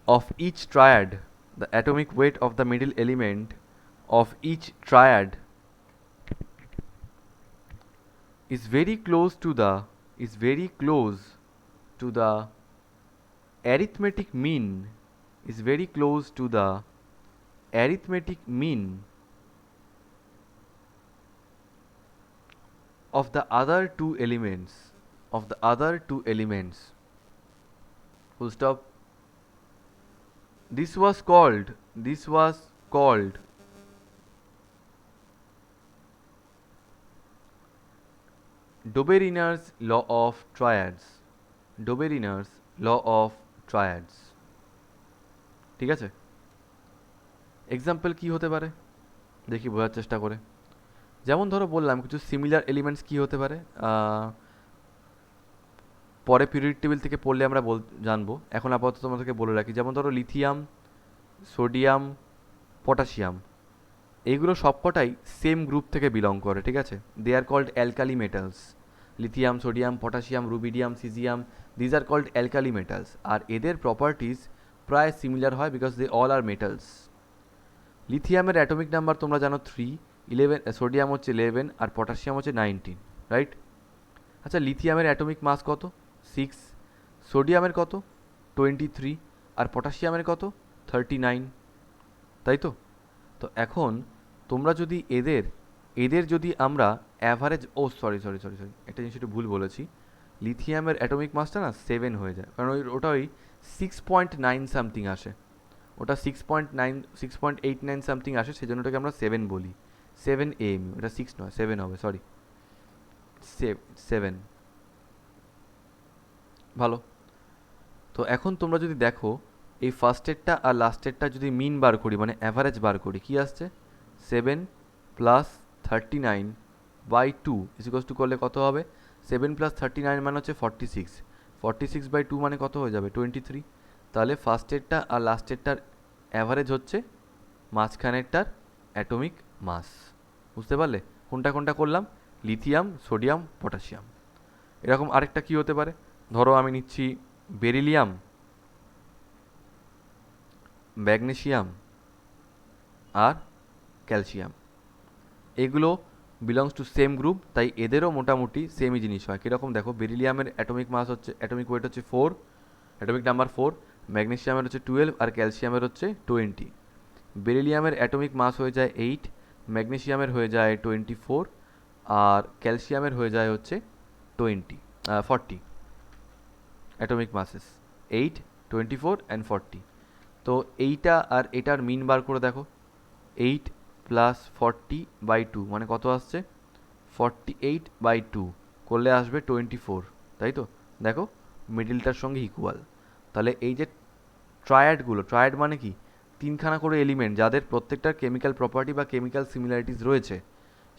[SPEAKER 1] of each triad, the atomic weight of the middle element of each triad is very close to the arithmetic mean, of the other two elements, full stop. This was called Doberiner's law of triads, ঠিক আছে? Example কি হতে পারে দেখি বোঝার চেষ্টা করে। যেমন ধরো বললাম কিছু সিমিলার এলিমেন্টস কি হতে পারে, পরে পিরিয়ডিক টেবিল থেকে পড়লে আমরা জানবো, এখন আপাতত তোমাদেরকে বলে রাখি। যেমন ধরো লিথিয়াম, সোডিয়াম, পটাশিয়াম, এইগুলো সবকটাই সেম গ্রুপ থেকে বিলং করে, ঠিক আছে? They are called alkali metals. Lithium, sodium, potassium, rubidium, caesium, these are called alkali metals. আর এদের প্রপার্টিস প্রায় সিমিলার হয় because they all are metals. লিথিয়ামের অ্যাটমিক নাম্বার তোমরা জানো 3, 11, সোডিয়াম হচ্ছে 11 আর পটাশিয়াম হচ্ছে 19, রাইট? আচ্ছা, লিথিয়ামের অ্যাটমিক মাস কত? 6, সোডিয়ামের কত? 23 আর পটাশিয়ামের কত? 39, তাই তো? তো এখন তোমরা যদি এদের যদি আমরা অ্যাভারেজ, সরি একটা জিনিস একটু ভুল বলেছি। লিথিয়ামের অ্যাটমিক মাসটা না 7 হয়ে যায়, কারণ ওটা ওই 6.9 সামথিং আসে, ওটা 6.89 সামথিং আসে, সেই জন্য ওটাকে আমরা 7 বলি। 7 AMU, এটা 6 নয়, 7 হবে, সরি, 7। ভালো। তো এখন তোমরা যদি দেখো এই ফার্স্টেরটা আর লাস্টেরটা যদি মিন বার করি, মানে অ্যাভারেজ বার করি, কি আসছে? 7 + 39/2 ইজ ইকুয়ালস টু করলে কত হবে? 7+39 মানে হচ্ছে 46, 46/2 মানে কত হয়ে যাবে 23। তাহলে ফার্স্টেরটা আর লাস্টেরটার অ্যাভারেজ হচ্ছে মাঝখানেরটার অ্যাটমিক মাস। বুঝতে পারলে কোনটা কোনটা করলাম? Lithium, sodium, potassium. এরকম আরেকটা কি হতে পারে? ধরো আমি নিচ্ছি বেরিলিয়াম, ম্যাগনেসিয়াম আর ক্যালসিয়াম। এগুলো বিলংস টু সেম গ্রুপ, তাই এদেরও মোটামুটি সেমই জিনিস হয়। কীরকম দেখো, বেরিলিয়ামের অ্যাটমিক মাস হচ্ছে, অ্যাটমিক ওয়েট হচ্ছে 4, অ্যাটমিক নাম্বার 4, ম্যাগনেসিয়ামের হচ্ছে 12 আর ক্যালসিয়ামের হচ্ছে 20। বেরিলিয়ামের অ্যাটমিক মাস হয়ে যায় 8, ম্যাগনেসিয়ামের হয়ে যায় 24 আর ক্যালসিয়ামের হয়ে যায় হচ্ছে 40 অ্যাটমিক মাসেস, 8, 24 অ্যান্ড 40। তো এইটা আর এটার মিন বার করে দেখো, 8 + 40/2 মানে কত আসছে? 48/2 করলে আসবে 24, তাই তো? দেখো মিডিলটার সঙ্গে ইকুয়াল। তাহলে এই যে ট্রায়াডগুলো, ট্রায়াড মানে কি? তিনখানা করে এলিমেন্ট যাদের প্রত্যেকটার কেমিক্যাল প্রপার্টি বা কেমিক্যাল সিমিলারিটিস রয়েছে,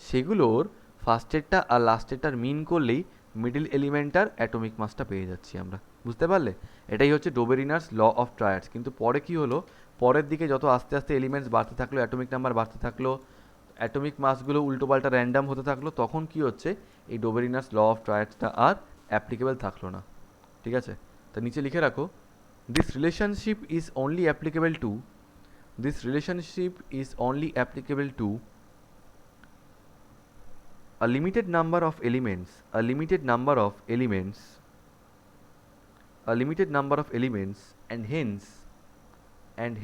[SPEAKER 1] সেগুলোর ফার্স্টেরটা আর লাস্টেরটার মিন করলেই মিডিল এলিমেন্টটার অ্যাটমিক মাসটা পেয়ে যাচ্ছি আমরা। বুঝতে পারলে? এটাই হচ্ছে ডোবেরিনার্স ল অফ ট্রায়াডস। কিন্তু পরে কি হলো, পরের দিকে যত আস্তে আস্তে এলিমেন্টস বাড়তে থাকলো, অ্যাটমিক নাম্বার বাড়তে থাকলো, অ্যাটমিক মাসগুলো উল্টোপাল্টা র্যান্ডাম হতে থাকলো, তখন কি হচ্ছে, এই ডোবেরিনার্স ল অফ ট্রায়াডসটা আর অ্যাপ্লিকেবল থাকলো না। ঠিক আছে? তা নিচে লিখে রাখো, this relationship is only applicable to, this relationship is only applicable to a limited number of elements, a limited number of elements, a limited number of elements, and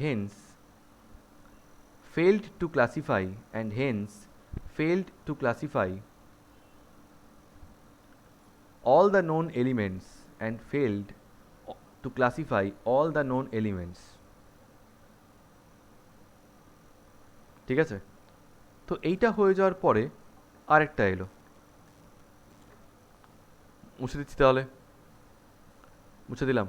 [SPEAKER 1] hence failed to classify, and hence failed to classify all the known elements, and failed to classify all the known elements. ঠিক আছে? তো এইটা হয়ে যাওয়ার পরে আরেকটা এলো, মুছে দিচ্ছি তাহলে, মুছে দিলাম।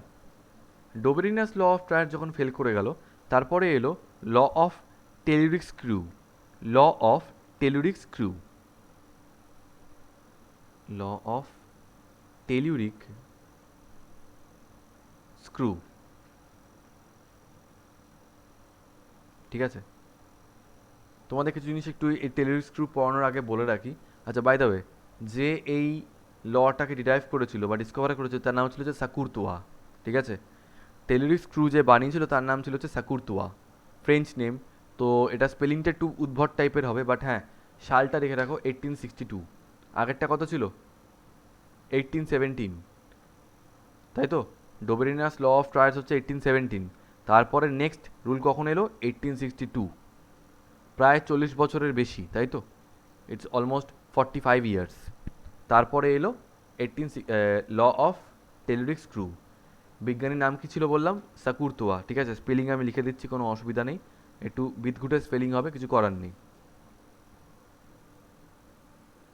[SPEAKER 1] ডোবেরিনাস ল অফ ট্রায়াড যখন ফেল করে গেল, তারপরে এলো law of telluric screw, law of telluric screw, law of telluric screw. ঠিক আছে? তোমাদের কিছু জিনিস একটু এই টেলুরিক স্ক্রু পড়ানোর আগে বলে রাখি। আচ্ছা, বাই দ্য ওয়ে, যে এই লটাকে ডিরাইভ করেছিল বা ডিসকভার করেছিল তার নাম ছিল হচ্ছে সাকুরতোয়া। ঠিক আছে? টেলুরিক স্ক্রু যে বানিয়েছিল তার নাম ছিল হচ্ছে সাকুরতোয়া, ফ্রেঞ্চ নেম। তো এটা স্পেলিংটা একটু উদ্ভট টাইপের হবে, বাট হ্যাঁ, সালটা রেখে রাখো 1862। আগেরটা কত ছিল? 1817, তাই তো? ডোবেরিনাস ল অফ ট্রায়াডস হচ্ছে 1817। তারপরে নেক্সট রুল কখন এলো? 1862। প্রায় 40 বছরের বেশি, তাই তো? It's almost 45 years. তারপরে এলো ল অফ টেলুরিক স্ক্রু। বিজ্ঞানীর নাম কি ছিল বললাম? সাকুরতোয়া। ঠিক আছে? স্পেলিং আমি লিখে দিচ্ছি, কোনো অসুবিধা নেই, একটু বিদঘুটে স্পেলিং হবে, কিছু করার নেই।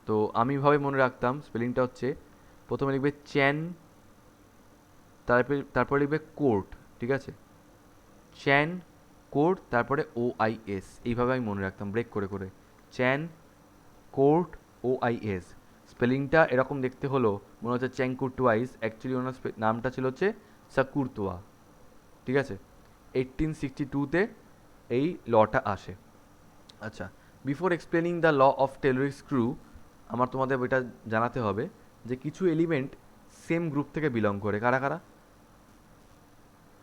[SPEAKER 1] তো আমি ভাবে মনে রাখতাম, স্পেলিংটা হচ্ছে প্রথমে লিখবে চ্যান, তারপরে লিখবে কোর্ট। ঠিক আছে? চ্যান কোর্ট, তারপরে OIS। এইভাবে আমি মনে রাখতাম ব্রেক করে করে, চ্যান কোর্ট OIS। স্পেলিংটা এরকম দেখতে হলো, মনে হচ্ছে চ্যাংকুরটুয়াইস, অ্যাকচুয়ালি ওনার নামটা ছিল হচ্ছে সাকুরতোয়া। ঠিক আছে? 1862-তে এই লটা আসে। আচ্ছা, before explaining the law of telluric screw, আমার তোমাদের এটা জানাতে হবে যে কিছু এলিমেন্ট সেম গ্রুপ থেকে বিলং করে। কারা কারা?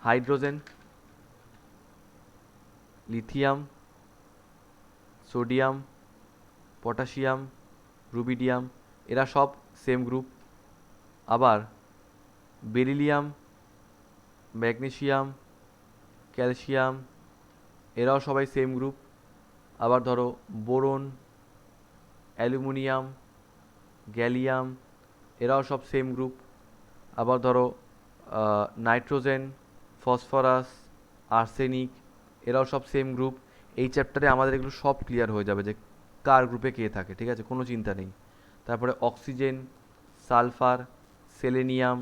[SPEAKER 1] Hydrogen, lithium, sodium, potassium, rubidium, এরা সব সেম গ্রুপ। আবার বেরিলিয়াম, ম্যাগনেসিয়াম, ক্যালসিয়াম, এরাও সবাই সেম গ্রুপ। আবার ধরো বোরন, অ্যালুমিনিয়াম, গ্যালিয়াম, এরাও সব সেম গ্রুপ। আবার ধরো নাইট্রোজেন, ফসফরাস, আর্সেনিক, এরাও সব সেম গ্রুপ। এই চ্যাপ্টারে আমাদের এগুলো সব ক্লিয়ার হয়ে যাবে যে কার গ্রুপে কে থাকে। ঠিক আছে? কোনো চিন্তা নেই। তারপরে oxygen, sulphur, selenium,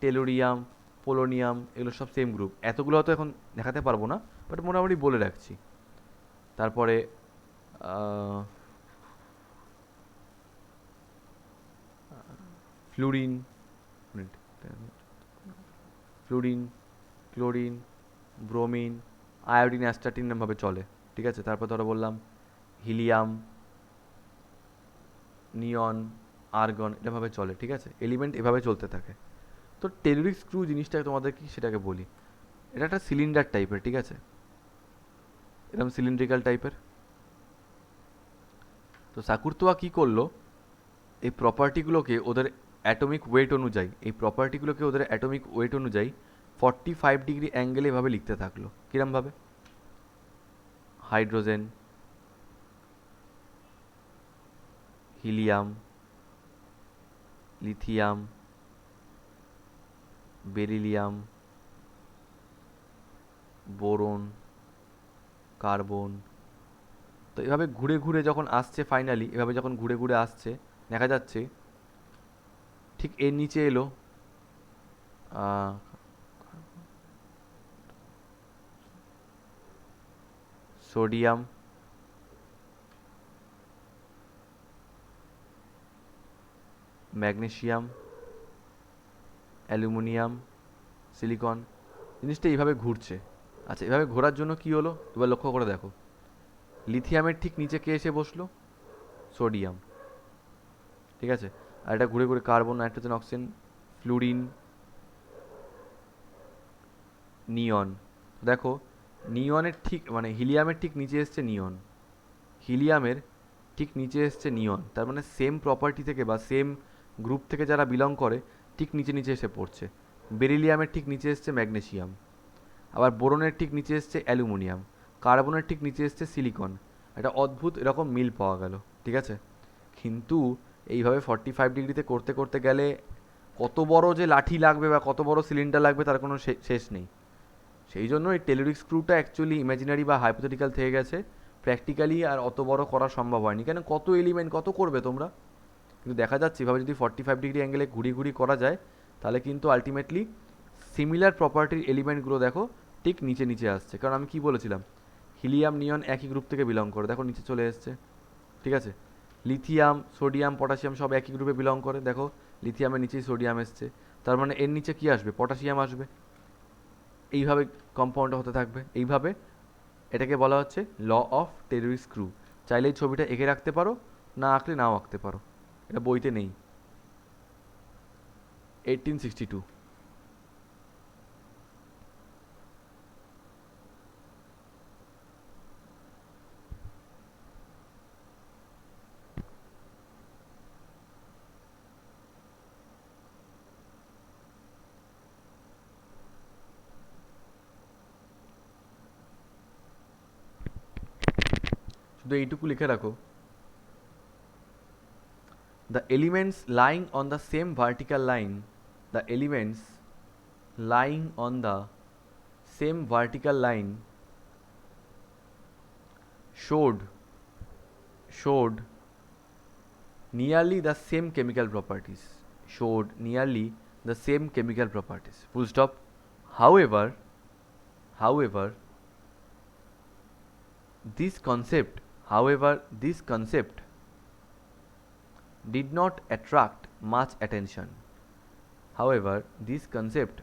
[SPEAKER 1] tellurium, polonium, এগুলো সব সেম গ্রুপ। এতগুলো হয়তো এখন দেখাতে পারবো না, বাট মোটামুটি বলে রাখছি। তারপরে fluorine, fluorine, chlorine, bromine, iodine, astatine এরমভাবে চলে, ঠিক আছে। তারপর ধরো বললাম হিলিয়াম, নিয়ন, আর্গন এরমভাবে চলে, ঠিক আছে। এলিমেন্ট এভাবে চলতে থাকে। তো টেলুরিক স্ক্রু জিনিসটা তোমাদের কি সেটাকে বলি, এটা একটা সিলিন্ডার টাইপের, ঠিক আছে, এরকম সিলিন্ড্রিক্যাল টাইপের। তো সাকুরতোয়া কী করলো, এই প্রপার্টিগুলোকে ওদের অ্যাটমিক ওয়েট অনুযায়ী, এই প্রপার্টিগুলোকে ওদের অ্যাটমিক ওয়েট অনুযায়ী 45 ডিগ্রি অ্যাঙ্গেলে এভাবে লিখতে থাকলো। কিরমভাবে? Hydrogen, helium, lithium, beryllium, boron, carbon. তো এভাবে ঘুরে ঘুরে যখন আসছে, ফাইনালি এভাবে যখন ঘুরে ঘুরে আসছে, দেখা যাচ্ছে ঠিক এর নিচে এলো সোডিয়াম, ম্যাগনেসিয়াম, অ্যালুমিনিয়াম, সিলিকন। জিনিসটা এইভাবে ঘুরছে। আচ্ছা, এভাবে ঘোরার জন্য কি হলো এবার লক্ষ্য করে দেখো, লিথিয়ামের ঠিক নিচে কে এসে বসলো? সোডিয়াম, ঠিক আছে। আর এটা ঘুরে ঘুরে কার্বন, নাইট্রোজেন, অক্সিজেন, ফ্লুরিন, নিয়ন। দেখো নিয়নের ঠিক মানে হিলিয়ামের ঠিক নিচে এসছে নিয়ন, হিলিয়ামের ঠিক নিচে এসছে নিয়ন। তার মানে সেম প্রপার্টি থেকে বা সেম গ্রুপ থেকে যারা বিলং করে ঠিক নিচে নিচে এসে পড়ছে। বেরিলিয়ামের ঠিক নিচে এসছে ম্যাগনেসিয়াম, আবার বোরনের ঠিক নিচে এসছে অ্যালুমিনিয়াম, কার্বনের ঠিক নিচে এসছে সিলিকন। একটা অদ্ভুত এরকম মিল পাওয়া গেল, ঠিক আছে। কিন্তু এইভাবে 45 ডিগ্রিতে করতে করতে গেলে কত বড় যে লাঠি লাগবে বা কত বড় সিলিন্ডার লাগবে তার কোনো শেষ নেই। সেই জন্য এই টেলুরিক স্ক্রুটা অ্যাকচুয়ালি ইমাজিনারি বা হাইপোথেটিক্যাল থেকে গেছে, প্র্যাকটিক্যালি আর অত বড় করা সম্ভব হয়নি। কেন, কত এলিমেন্ট কত করবে তোমরা। কিন্তু দেখা যাচ্ছে এভাবে যদি 45 ডিগ্রি অ্যাঙ্গেলে ঘুরি ঘুরি করা যায় তাহলে কিন্তু আলটিমেটলি সিমিলার প্রপার্টির এলিমেন্টগুলো দেখো ঠিক নিচে নিচে আসছে। কারণ আমি কি বলেছিলাম, হিলিয়াম নিয়ন একই গ্রুপ থেকে বিলং করে, দেখো নিচে চলে এসছে, ঠিক আছে। লিথিয়াম, সোডিয়াম, পটাশিয়াম সব একই গ্রুপে বিলং করে, দেখো লিথিয়ামের নিচেই সোডিয়াম এসছে। তার মানে এর নিচে কি আসবে? পটাশিয়াম আসবে। এইভাবে কম্পাউন্ড হতে থাকবে। এইভাবে এটাকে বলা হচ্ছে ল অফ টেলুরিক স্ক্রু। চাইলে এই ছবিটা এঁকে রাখতে পারো, না আঁকলে নাও আঁকতে পারো, এটা বইতে নেই। 1862। শুধু এইটুকু লিখে রাখো, the elements lying on the same vertical line, the elements lying on the same vertical line showed nearly the same chemical properties, showed nearly the same chemical properties, full stop. However, this concept, this concept did not attract much attention. However, this concept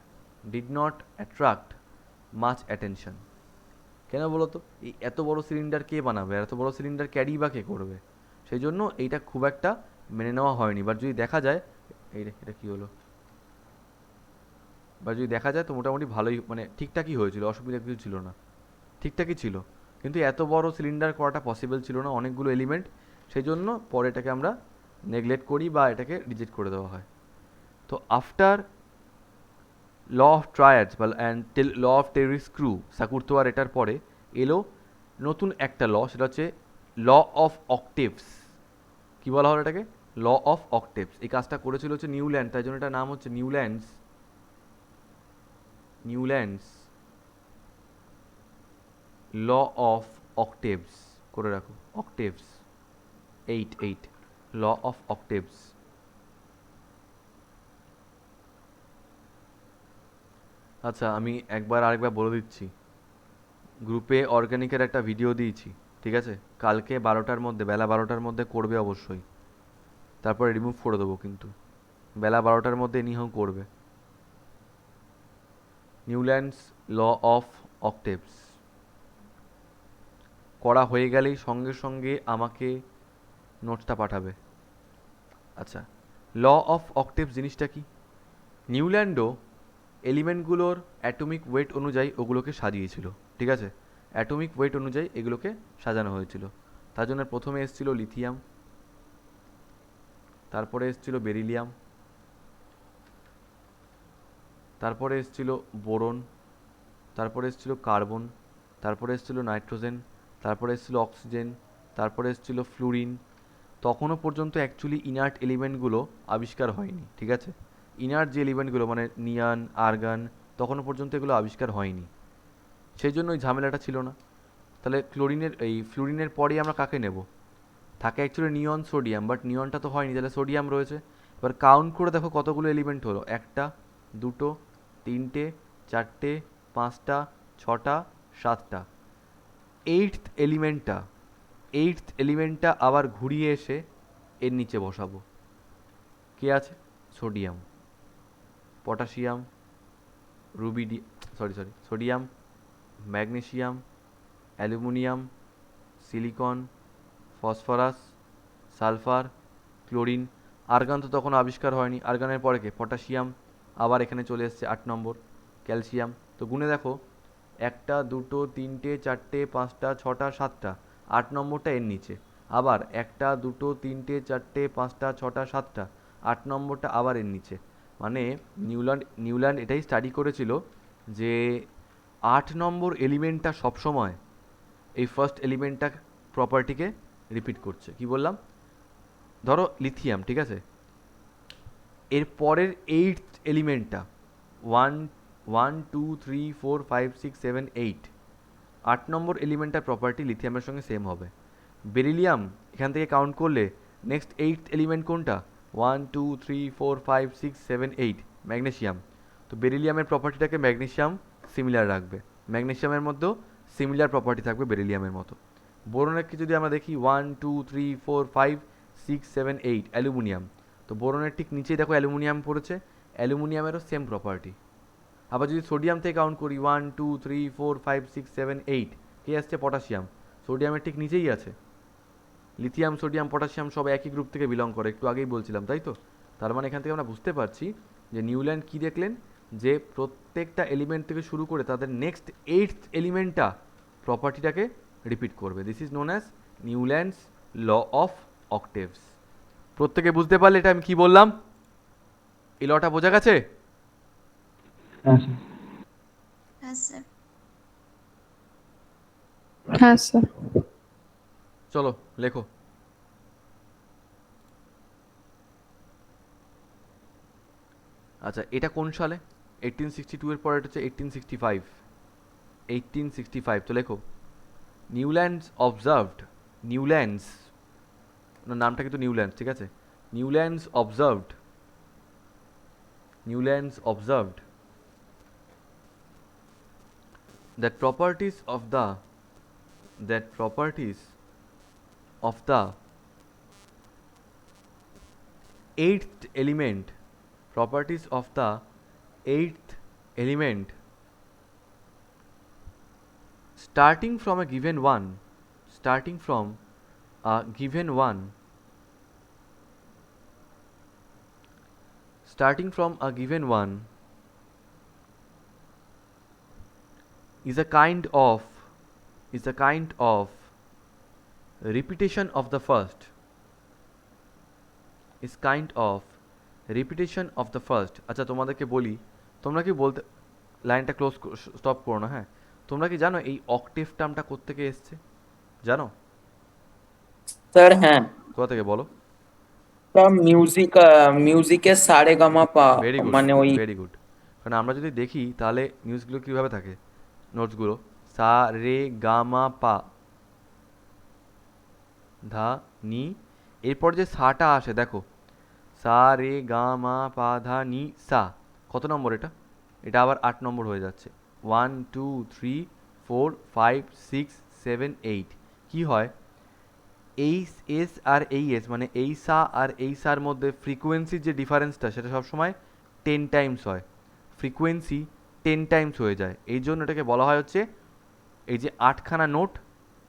[SPEAKER 1] did not attract much attention. কেন বলো তো, এই এত বড় cylinder কে বানাবে, এত বড় cylinder carry বা কে করবে, সেই জন্য এইটা খুব একটা মেনে নেওয়া হয়নি। এবার যদি দেখা যায়, এটা কি হলো, বা যদি দেখা যায় তো মোটামুটি ভালোই মানে ঠিকঠাকই হয়েছিল, অসুবিধা কিছু ছিল না, ঠিকঠাকই ছিল। কিন্তু এত বড় সিলিন্ডার করাটা পসিবল ছিল না, অনেকগুলো এলিমেন্ট, সেই জন্য পরে এটাকে আমরা নেগলেক্ট করি বা এটাকে রিজেক্ট করে দেওয়া হয়। তো আফটার ল অফ ট্রায়াডস বা ল অফ টেলুরিক স্ক্রু, সাকুরতোয়ার এটার পরে এলো নতুন একটা ল, সেটা হচ্ছে ল অফ অক্টেভস। কী বলা হলো এটাকে? Law of octaves. এই কাজটা করেছিল হচ্ছে নিউল্যান্ড, তাই জন্য এটার নাম হচ্ছে নিউল্যান্ডস ল অফ অক্টেভস। করে রাখো, অক্টেভস 8 ল অফ অক্টেভস। আচ্ছা, আমি আরেকবার বলে দিচ্ছি, গ্রুপে অর্গানিকের একটা ভিডিও দিয়েছি, ঠিক আছে। কালকে 12টার মধ্যে, বেলা 12টার মধ্যে করবে অবশ্যই, তারপরে রিমুভ করে দেবো কিন্তু। বেলা 12টার মধ্যে এনিহাউ করবে। নিউল্যান্ডস ল অফ অক্টেভস করা হয়ে গেলেই সঙ্গে সঙ্গে আমাকে নোটসটা পাঠাবে। আচ্ছা, ল অফ অক্টেভস জিনিসটা কি? নিউল্যান্ডও এলিমেন্টগুলোর অ্যাটমিক ওয়েট অনুযায়ী ওগুলোকে সাজিয়েছিল, ঠিক আছে? অ্যাটমিক ওয়েট অনুযায়ী এগুলোকে সাজানো হয়েছিল। তার জন্য প্রথমে এসেছিল লিথিয়াম, তারপরে এসেছিল বেরিলিয়াম, তারপরে এসেছিল বোরন, তারপরে এসেছিল কার্বন, তারপরে এসেছিল নাইট্রোজেন, তারপরে এসেছিল অক্সিজেন, তারপরে এসেছিল ফ্লুরিন। তখনও পর্যন্ত অ্যাকচুয়ালি ইনার্ট এলিমেন্টগুলো আবিষ্কার হয়নি, ঠিক আছে? ইনার্ট যে এলিমেন্টগুলো মানে নিয়ান, আর্গান, তখনও পর্যন্ত এগুলো আবিষ্কার হয়নি, সেই জন্য ওই ঝামেলাটা ছিল না। তাহলে ফ্লুরিনের পরেই আমরা কাকে নেব? থাকে অ্যাকচুয়ালি নিয়ন, সোডিয়াম, বাট নিয়নটা তো হয়নি, তাহলে সোডিয়াম রয়েছে। এবার কাউন্ট করে দেখো কতগুলো এলিমেন্ট হলো। একটা, দুটো, তিনটে, চারটে, পাঁচটা, ছটা, সাতটা। এইটথ এলিমেন্টটা আবার ঘুরিয়ে এসে এর নিচে বসাবো। কে আছে? Sodium, potassium, sodium, magnesium, aluminium, silicon, phosphorus, sulphur, chlorine. Argon তো তখন আবিষ্কার হয়নি। আর্গানের পরে কে? পটাশিয়াম। আবার এখানে চলে এসছে 8 নম্বর ক্যালসিয়াম। তো গুণে দেখো, একটা, দুটো, তিনটে, চারটে, পাঁচটা, ছটা, সাতটা। 8 নম্বরটা এর নিচে। আবার একটা, দুটো, তিনটে, চারটে, পাঁচটা, ছটা, সাতটা। 8 নম্বরটা আবার এর নিচে। মানে নিউল্যান্ড এটাই স্টাডি করেছিল যে 8 নম্বর এলিমেন্টটা সবসময় এই ফার্স্ট এলিমেন্টটা প্রপার্টিকে রিপিট করছে। কি বললাম? ধরো লিথিয়াম, ঠিক আছে? এর পরের এইটথ এলিমেন্টটা 1 2 3 4 5 6 7 8, 8 নম্বর এলিমেন্টটার প্রপার্টি লিথিয়ামের সঙ্গে সেম হবে। বেরিলিয়াম এখান থেকে কাউন্ট করলে নেক্সট এইটথ এলিমেন্ট কোনটা? 1 2 3 4 5 6 7 8, ম্যাগনেসিয়াম। তো বেরিলিয়ামের প্রপার্টিটাকে ম্যাগনেসিয়াম সিমিলার রাখবে, ম্যাগনেসিয়ামের মধ্যেও সিমিলার প্রপার্টি থাকবে বেরিলিয়ামের মতো। বোরনেরকে যদি আমরা দেখি 1 2 3 4 5 6 7 8, অ্যালুমিনিয়াম। তো বোরনের ঠিক নিচেই দেখো অ্যালুমিনিয়াম পড়েছে, অ্যালুমিনিয়ামেরও সেম প্রপার্টি। আবার যদি সোডিয়াম থেকে কাউন্ট করি 1 2 3 4 5 6 7 8, কে আসছে? পটাশিয়াম। সোডিয়ামের ঠিক নিচেই আছে। লিথিয়াম, সোডিয়াম, পটাশিয়াম সব একই গ্রুপ থেকে বিলং করে, একটু আগেই বলছিলাম, তাই তো? তার মানে এখান থেকে আমরা বুঝতে পারছি যে নিউল্যান্ড কি দেখলেন, যে প্রত্যেকটা এলিমেন্ট থেকে শুরু করে তাদের নেক্সট এইটথ এলিমেন্টটা প্রপার্টিটাকে রিপিট করবে। This is known as Newlands law of octaves. প্রত্যেকে বুঝতে পারলে এটা আমি কি বললাম? এই লটা বোঝা গেছে?
[SPEAKER 4] হ্যাঁ স্যার।
[SPEAKER 2] Yes, sir.
[SPEAKER 5] হ্যাঁ স্যার।
[SPEAKER 1] চলো লেখো। আচ্ছা, এটা কোন সালে? 1862 এর পরে এটা হচ্ছে 1865। 1865, তো লেখো। নিউল্যান্ডস নামটা কিন্তু নিউল্যান্ডস, ঠিক আছে? Newlands observed that properties of the eighth element starting from a given one is a kind of repetition of the first আচ্ছা, তোমাদেরকে বলি, তোমরা কি বলতে, লাইনটা স্টপ করো না, হ্যাঁ? তোমরা কি জানো এই অক্টেভ টার্মটা কোত্থেকে এসছে? জানো?
[SPEAKER 6] স্যার হ্যাঁ,
[SPEAKER 1] কোথা থেকে বলো?
[SPEAKER 6] স্যার মিউজিকের সারে গামা পা,
[SPEAKER 1] ভেরি গুড,
[SPEAKER 6] মানে ওই
[SPEAKER 1] ভেরি গুড। কারণ আমরা যদি দেখি তাহলে নিউজগুলো কীভাবে থাকে, নোটসগুলো সা রে গা মা পা ধা নি, এরপর যে সাটা আসে দেখো, সা রে গা মা পা ধা নি সা। কত নম্বর এটা? এটা আবার 8 নম্বর হয়ে যাচ্ছে। 1 2 3 4 5 6 7 8। কি হয়? এই এস আর এই এস মানে এই সা আর এই সার মধ্যে ফ্রিকোয়েন্সির যে ডিফারেন্সটা সেটা সবসময় 10 টাইমস হয়, ফ্রিকোয়েন্সি 10 টাইমস হয়ে যায়, এই জন্য এটাকে বলা হয় হচ্ছে, এই যে 8খানা নোট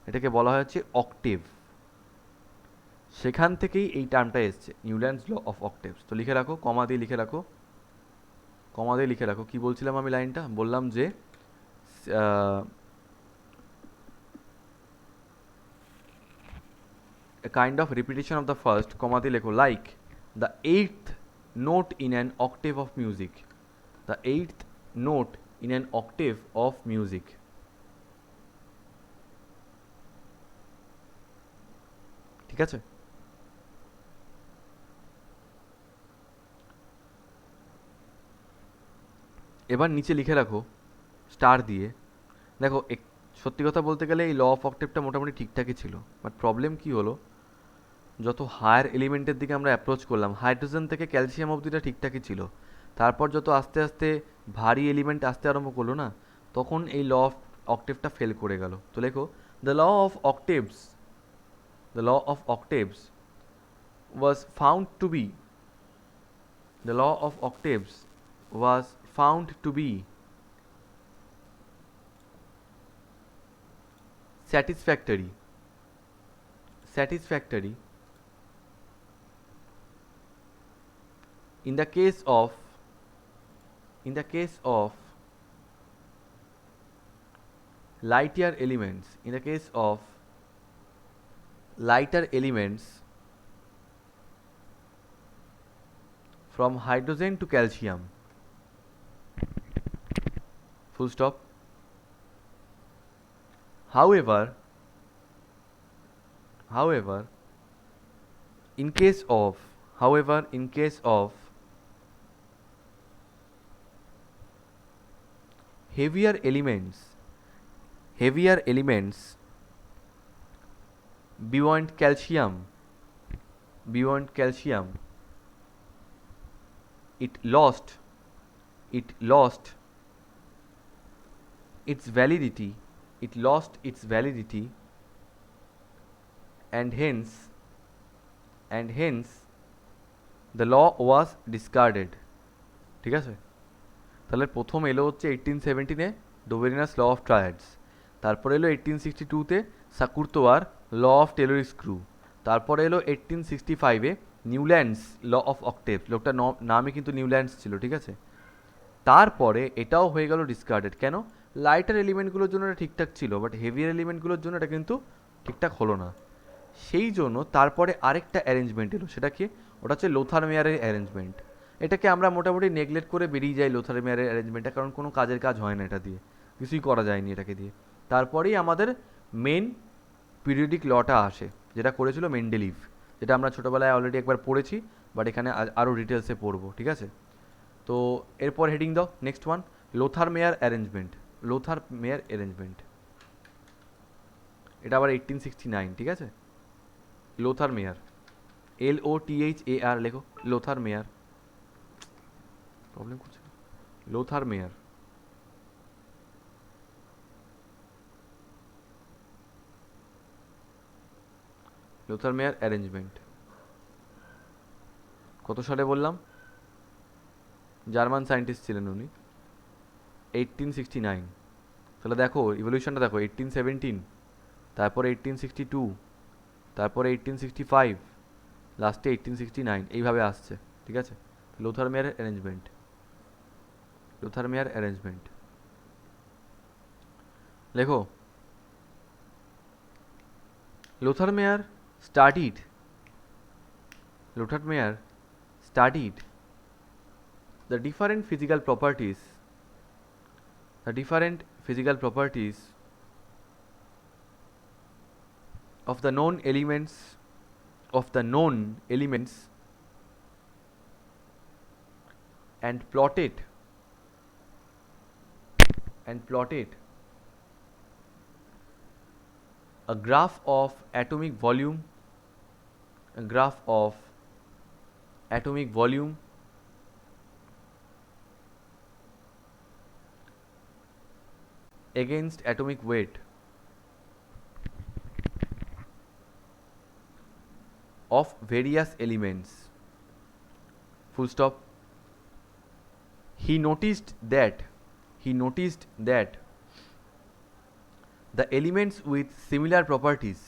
[SPEAKER 1] এটাকে বলা হয় হচ্ছে অক্টেভ। সেখান থেকেই এই টার্মটা এসছে, নিউল্যান্ডস ল অফ অক্টেভস। তো লিখে রাখো, কমা দিয়ে লিখে রাখো, কমা দিয়ে লিখে রাখো। কি বলছিলাম আমি লাইনটা? বললাম যে a kind of repetition of the first, comma দিয়ে লেখো, like the eighth note in an octave of music, the eighth note in an octave of music। ঠিক আছে? এবার নিচে লিখে রাখো স্টার দিয়ে। দেখো সত্যি কথা বলতে গেলে এই ল অফ অক্টেভটা মোটামুটি ঠিকঠাকই ছিল, বাট প্রবলেম কি হলো, যত হায়ার এলিমেন্টের দিকে আমরা অ্যাপ্রোচ করলাম, হাইড্রোজেন থেকে ক্যালসিয়াম অবধিটা ঠিকঠাকই ছিল, তারপর যত আস্তে আস্তে ভারী এলিমেন্ট আসতে আরম্ভ করলো না, তখন এই ল অফ অক্টেভটা ফেল করে গেল। তো লেখো, the law of octaves, the law of octaves was found to be, the law of octaves was found to be satisfactory, satisfactory in the case of, in the case of lighter elements, in the case of lighter elements from hydrogen to calcium, full stop। However, in case of, in case of heavier elements beyond calcium, it lost its validity, and hence the law was discarded। ঠিক আছে? তাহলে প্রথম এলো হচ্ছে 1817-এ ডোবেরিনাস law of ট্রায়াডস, তারপর এলো 1862-তে সাকুরতোয়ার law of Taylor screw, তারপরে এলো 1865-এ নিউল্যান্ডস ল অফ অক্টেভ, লোকটার নামই কিন্তু নিউল্যান্ডস ছিল। ঠিক আছে? তারপরে এটাও হয়ে গেল ডিসকার্ডেড। কেন? লাইটার এলিমেন্টগুলোর জন্য এটা ঠিকঠাক ছিল, বাট হেভিয়ার এলিমেন্টগুলোর জন্য এটা কিন্তু ঠিকঠাক হলো না। সেই জন্য তারপরে আরেকটা অ্যারেঞ্জমেন্ট এলো, সেটা কি? ওটা হচ্ছে লোথার মেয়ারের অ্যারেঞ্জমেন্ট। এটাকে আমরা মোটামুটি নেগলেক্ট করে বেরিয়ে যাই লোথার মেয়ারের অ্যারেঞ্জমেন্টটা, কারণ কোনো কাজের কাজ হয় না এটা দিয়ে, কিছুই করা যায়নি এটাকে দিয়ে। তারপরেই আমাদের মেন পিরিয়ডিক লটা আসে, যেটা করেছিল মেন্ডেলিভ, যেটা আমরা ছোটোবেলায় অলরেডি একবার পড়েছি, বাট এখানে আরও ডিটেলসে পড়বো। ঠিক আছে? তো এরপর হেডিং দাও, next one, Luther Meyer arrangement. Lothar Meyer arrangement, এটা আবার 1869। ঠিক আছে? লোথার মেয়ার, LOTHAR লেখো, লোথার মেয়ার, প্রবলেম করছে, লোথার মেয়ার। লোথার মেয়ার অ্যারেঞ্জমেন্ট কত সালে বললাম? জার্মান সায়েন্টিস্ট ছিলেন উনি, 1869। তাহলে দেখো ইভলিউশনটা দেখো, 1817, তারপরে 1862, তারপরে 1865, লাস্টে 1869, এইভাবে আসছে। ঠিক আছে? Lothar Meyer arrangement, Lothar Meyer arrangement লেখো, Lothar Meyer studied, Lothar Meyer studied the different physical properties, of the known elements and plotted a graph of atomic volume against atomic weight, of various elements. Full stop. He noticed that the elements with similar properties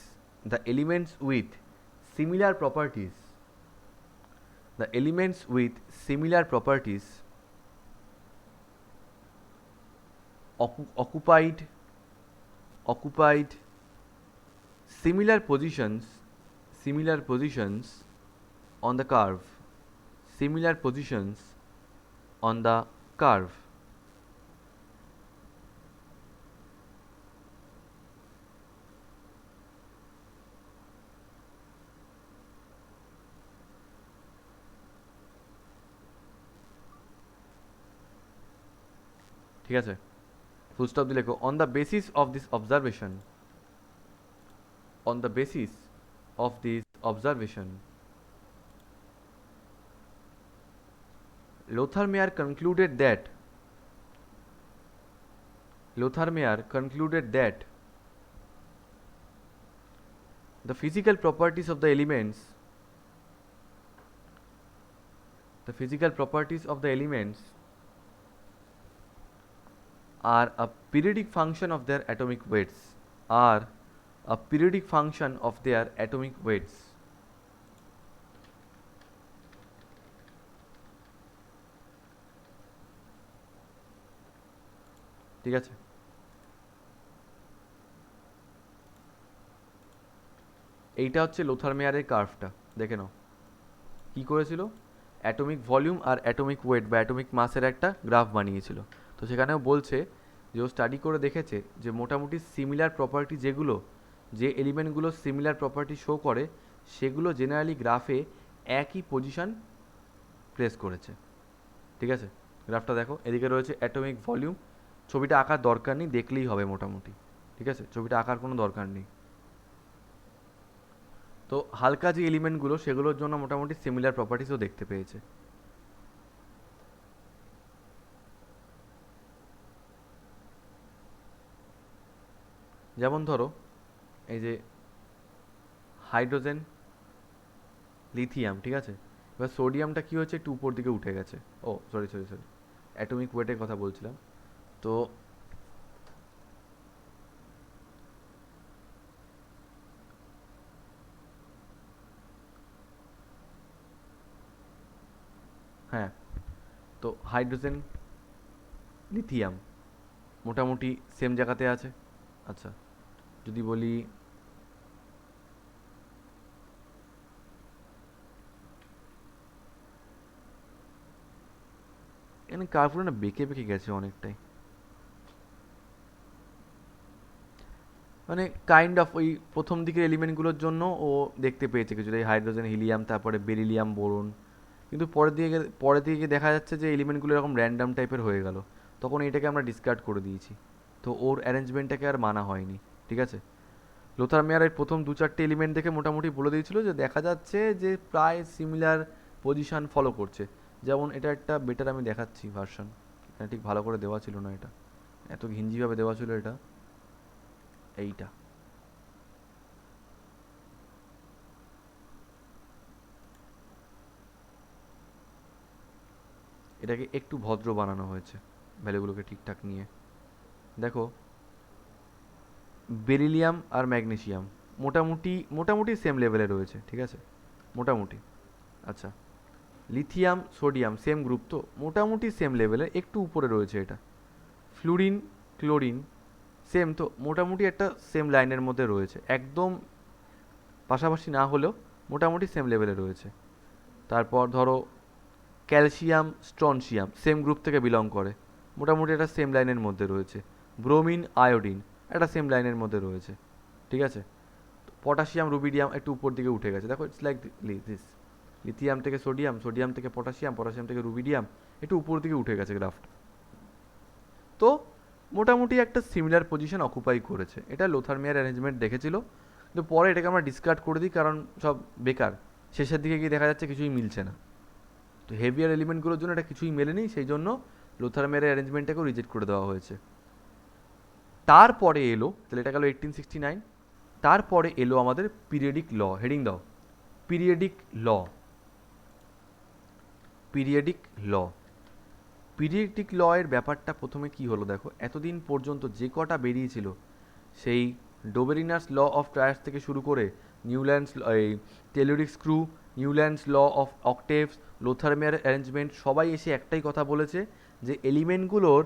[SPEAKER 1] occupied similar positions on the curve. ঠিক আছে, full stop দিয়ে লেখো on the basis of this observation Lothar Meyer concluded that the physical properties of the elements are a periodic function of their atomic weights. ঠিক আছে, এইটা হচ্ছে Luther মেয়ারের কার্ভটা, দেখে নাও কি করেছিল, অ্যাটমিক ভলিউম আর অ্যাটমিক ওয়েট বা অ্যাটমিক মাসের একটা গ্রাফ বানিয়েছিল। তো সেখানেও বলছে যে ও স্টাডি করে দেখেছে যে মোটামুটি সিমিলার প্রপার্টি যে এলিমেন্টগুলো সিমিলার প্রপার্টি শো করে সেগুলো জেনারেলি গ্রাফে একই পজিশন প্লেস করেছে। ঠিক আছে, গ্রাফটা দেখো, এদিকে রয়েছে অ্যাটমিক ভলিউম, ছবিটা আঁকার দরকার নেই, দেখলেই হবে মোটামুটি। ঠিক আছে, ছবিটা আঁকার কোনো দরকার নেই। তো হালকা যে এলিমেন্টগুলো সেগুলোর জন্য মোটামুটি সিমিলার প্রপার্টিসও দেখতে পেয়েছে। যেমন ধরো এই যে হাইড্রোজেন, লিথিয়াম, ঠিক আছে, এবার সোডিয়ামটা কি হচ্ছে, একটু উপর দিকে উঠে গেছে। ও সরি অ্যাটমিক ওয়েটের কথা বলছিলাম। তো হ্যাঁ, তো হাইড্রোজেন, লিথিয়াম মোটামুটি সেম জায়গাতে আছে। আচ্ছা, যদি বলি এখানে কার্ভগুলো না বেঁকে গেছে অনেকটাই, মানে কাইন্ড অফ ওই প্রথম দিকের এলিমেন্টগুলোর জন্য ও দেখতে পেয়েছে কিছু, হাইড্রোজেন, হিলিয়াম, তারপরে বেরিলিয়াম, বোরন, কিন্তু পরের দিকে দেখা যাচ্ছে যে এলিমেন্টগুলো এরকম র্যান্ডাম টাইপের হয়ে গেল, তখন এটাকে আমরা ডিসকার্ড করে দিয়েছি, তো ওর অ্যারেঞ্জমেন্টটাকে আর মানা হয়নি। ঠিক আছে, লোথার মেয়ারের প্রথম 2-4টে এলিমেন্ট দেখে মোটামুটি বলে দিয়েছিল যে দেখা যাচ্ছে যে প্রায় সিমিলার পজিশন ফলো করছে। যেমন এটা একটা বেটার আমি দেখাচ্ছি ভার্সন, এটা ঠিক ভালো করে দেওয়া ছিল না, এটা এত ঘিঞ্জিভাবে দেওয়া ছিল, এটা এইটা এটাকে একটু ভদ্র বানানো হয়েছে ভ্যালুগুলোকে ঠিকঠাক নিয়ে। দেখো বেরিলিয়াম আর ম্যাগনেসিয়াম মোটামুটি সেম লেভেলে রয়েছে। ঠিক আছে, মোটামুটি। আচ্ছা, লিথিয়াম, সোডিয়াম সেম গ্রুপ, তো মোটামুটি সেম লেভেলে, একটু উপরে রয়েছে এটা। ফ্লুরিন, ক্লোরিন সেম, তো মোটামুটি একটা সেম লাইনের মধ্যে রয়েছে, একদম পাশাপাশি না হলেও মোটামুটি সেম লেভেলে রয়েছে। তারপর ধরো ক্যালসিয়াম, স্ট্রনসিয়াম সেম গ্রুপ থেকে বিলং করে, মোটামুটি একটা সেম লাইনের মধ্যে রয়েছে। ব্রোমিন, আয়োডিন একটা সেম লাইনের মধ্যে রয়েছে। ঠিক আছে, পটাশিয়াম, রুবিডিয়াম একটু উপর দিকে উঠে গেছে, দেখো ইটস লাইক দিস, লিথিয়াম থেকে সোডিয়াম, সোডিয়াম থেকে পটাশিয়াম, পটাশিয়াম থেকে রুবিডিয়াম একটু উপর দিকে উঠে গেছে গ্রাফটা। তো মোটামুটি একটা সিমিলার পজিশন অকুপাই করেছে, এটা লোথার মেয়ার অ্যারেঞ্জমেন্ট দেখেছিল, কিন্তু পরে এটাকে আমরা ডিসকার্ড করে দিই কারণ সব বেকার, শেষের দিকে গিয়ে দেখা যাচ্ছে কিছুই মিলছে না। তো হেভিয়ার এলিমেন্টগুলোর জন্য এটা কিছুই মেলেনি, সেই জন্য লোথার মেয়ারের অ্যারেঞ্জমেন্টটাকেও রিজেক্ট করে দেওয়া হয়েছে। তারপরে এলো, তাহলে এটা গেল 1869, তারপরে এলো আমাদের পিরিয়ডিক ল। হেডিং দাও, পিরিয়ডিক ল, পিরিয়ডিক ল, পিরিয়ডিক ল এর ব্যাপারটা প্রথমে কি হলো দেখো, এতদিন পর্যন্ত যে কটা বেরিয়েছিল সেই ডোবেরিনাস ল অফ ট্রায়ার্স থেকে শুরু করে নিউল্যান্ডস এই telluric screw, Newlands law of octaves, লোথারমিয়ার অ্যারেঞ্জমেন্ট, সবাই এসে একটাই কথা বলেছে যে এলিমেন্টগুলোর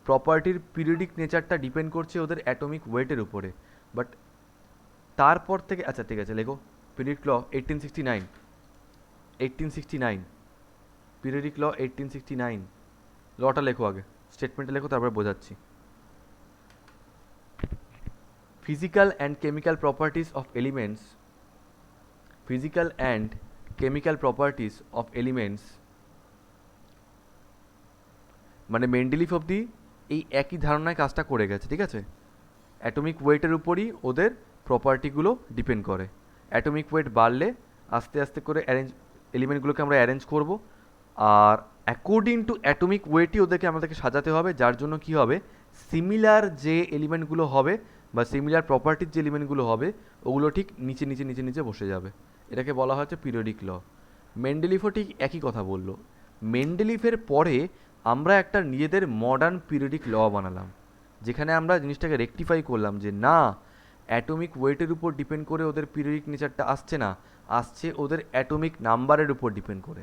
[SPEAKER 1] প্রপার্টির পিরিয়ডিক নেচারটা ডিপেন্ড করছে ওদের অ্যাটমিক ওয়েটের উপরে। বাট তারপর থেকে, আচ্ছা ঠিক আছে লেখো পিরিয়ডিক ল 1869, 1869 পিরিয়ডিক ল 1869, লটা লেখো আগে, স্টেটমেন্টটা লেখো তারপরে বোঝাচ্ছি। Physical and chemical properties of elements, physical and chemical properties of elements, মানে মেন্ডেলিফ অবধি এই একই ধারণায় কাজটা করে গেছে, ঠিক আছে। অ্যাটমিক ওয়েটের উপরই ওদের প্রপার্টিগুলো ডিপেন্ড করে। অ্যাটমিক ওয়েট বাড়লে আস্তে আস্তে করে এলিমেন্টগুলোকে আমরা অ্যারেঞ্জ করব, আর অ্যাকর্ডিং টু অ্যাটমিক ওয়েটই ওদেরকে আমাদেরকে সাজাতে হবে, যার জন্য কি হবে, সিমিলার যে এলিমেন্টগুলো হবে বা সিমিলার প্রপার্টির যে এলিমেন্টগুলো হবে ওগুলো ঠিক নিচে নিচে নিচে নিচে বসে যাবে। এটাকে বলা হচ্ছে পিরিয়ডিক ল। মেন্ডেলিফও ঠিক একই কথা বললো। মেন্ডেলিফের পরে আমরা একটা নিজেদের মডার্ন পিরিয়ডিক ল বানালাম, যেখানে আমরা জিনিসটাকে রেকটিফাই করলাম যে না, অ্যাটমিক ওয়েটের উপর ডিপেন্ড করে ওদের পিরিয়ডিক নেচারটা আসছে না, আসছে ওদের অ্যাটমিক নাম্বারের উপর ডিপেন্ড করে।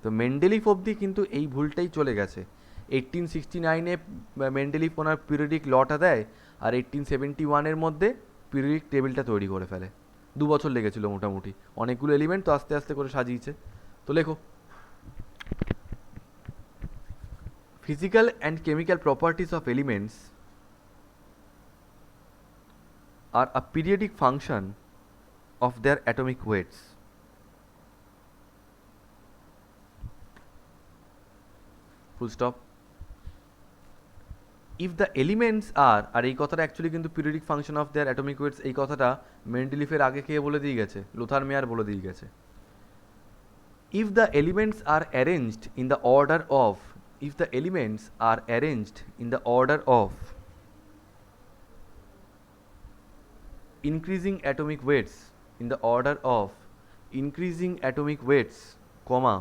[SPEAKER 1] তো মেন্ডেলিফ অবধি কিন্তু এই ভুলটাই চলে গেছে। 1869-এ মেন্ডেলিফ ওনার পিরিয়ডিক লটা দেয়, আর 1871-এর মধ্যে পিরিয়ডিক টেবিলটা তৈরি করে ফেলে। 2 বছর লেগেছিল মোটামুটি, অনেকগুলো এলিমেন্ট তো আস্তে আস্তে করে সাজিয়েছে। তো লেখো, physical and chemical properties of elements are a periodic function of their atomic weights. Full stop. If the elements are, আর এই কথাটা অ্যাকচুয়ালি কিন্তু periodic function of their atomic weights, এই কথাটা মেন্ডেলিফের আগে কে বলে দিয়ে গেছে, লুথার মেয়ার বলে দিয়ে গেছে। If the elements are arranged in the order of, if the elements are arranged in the order of increasing atomic weights, in the order of increasing atomic weights, comma,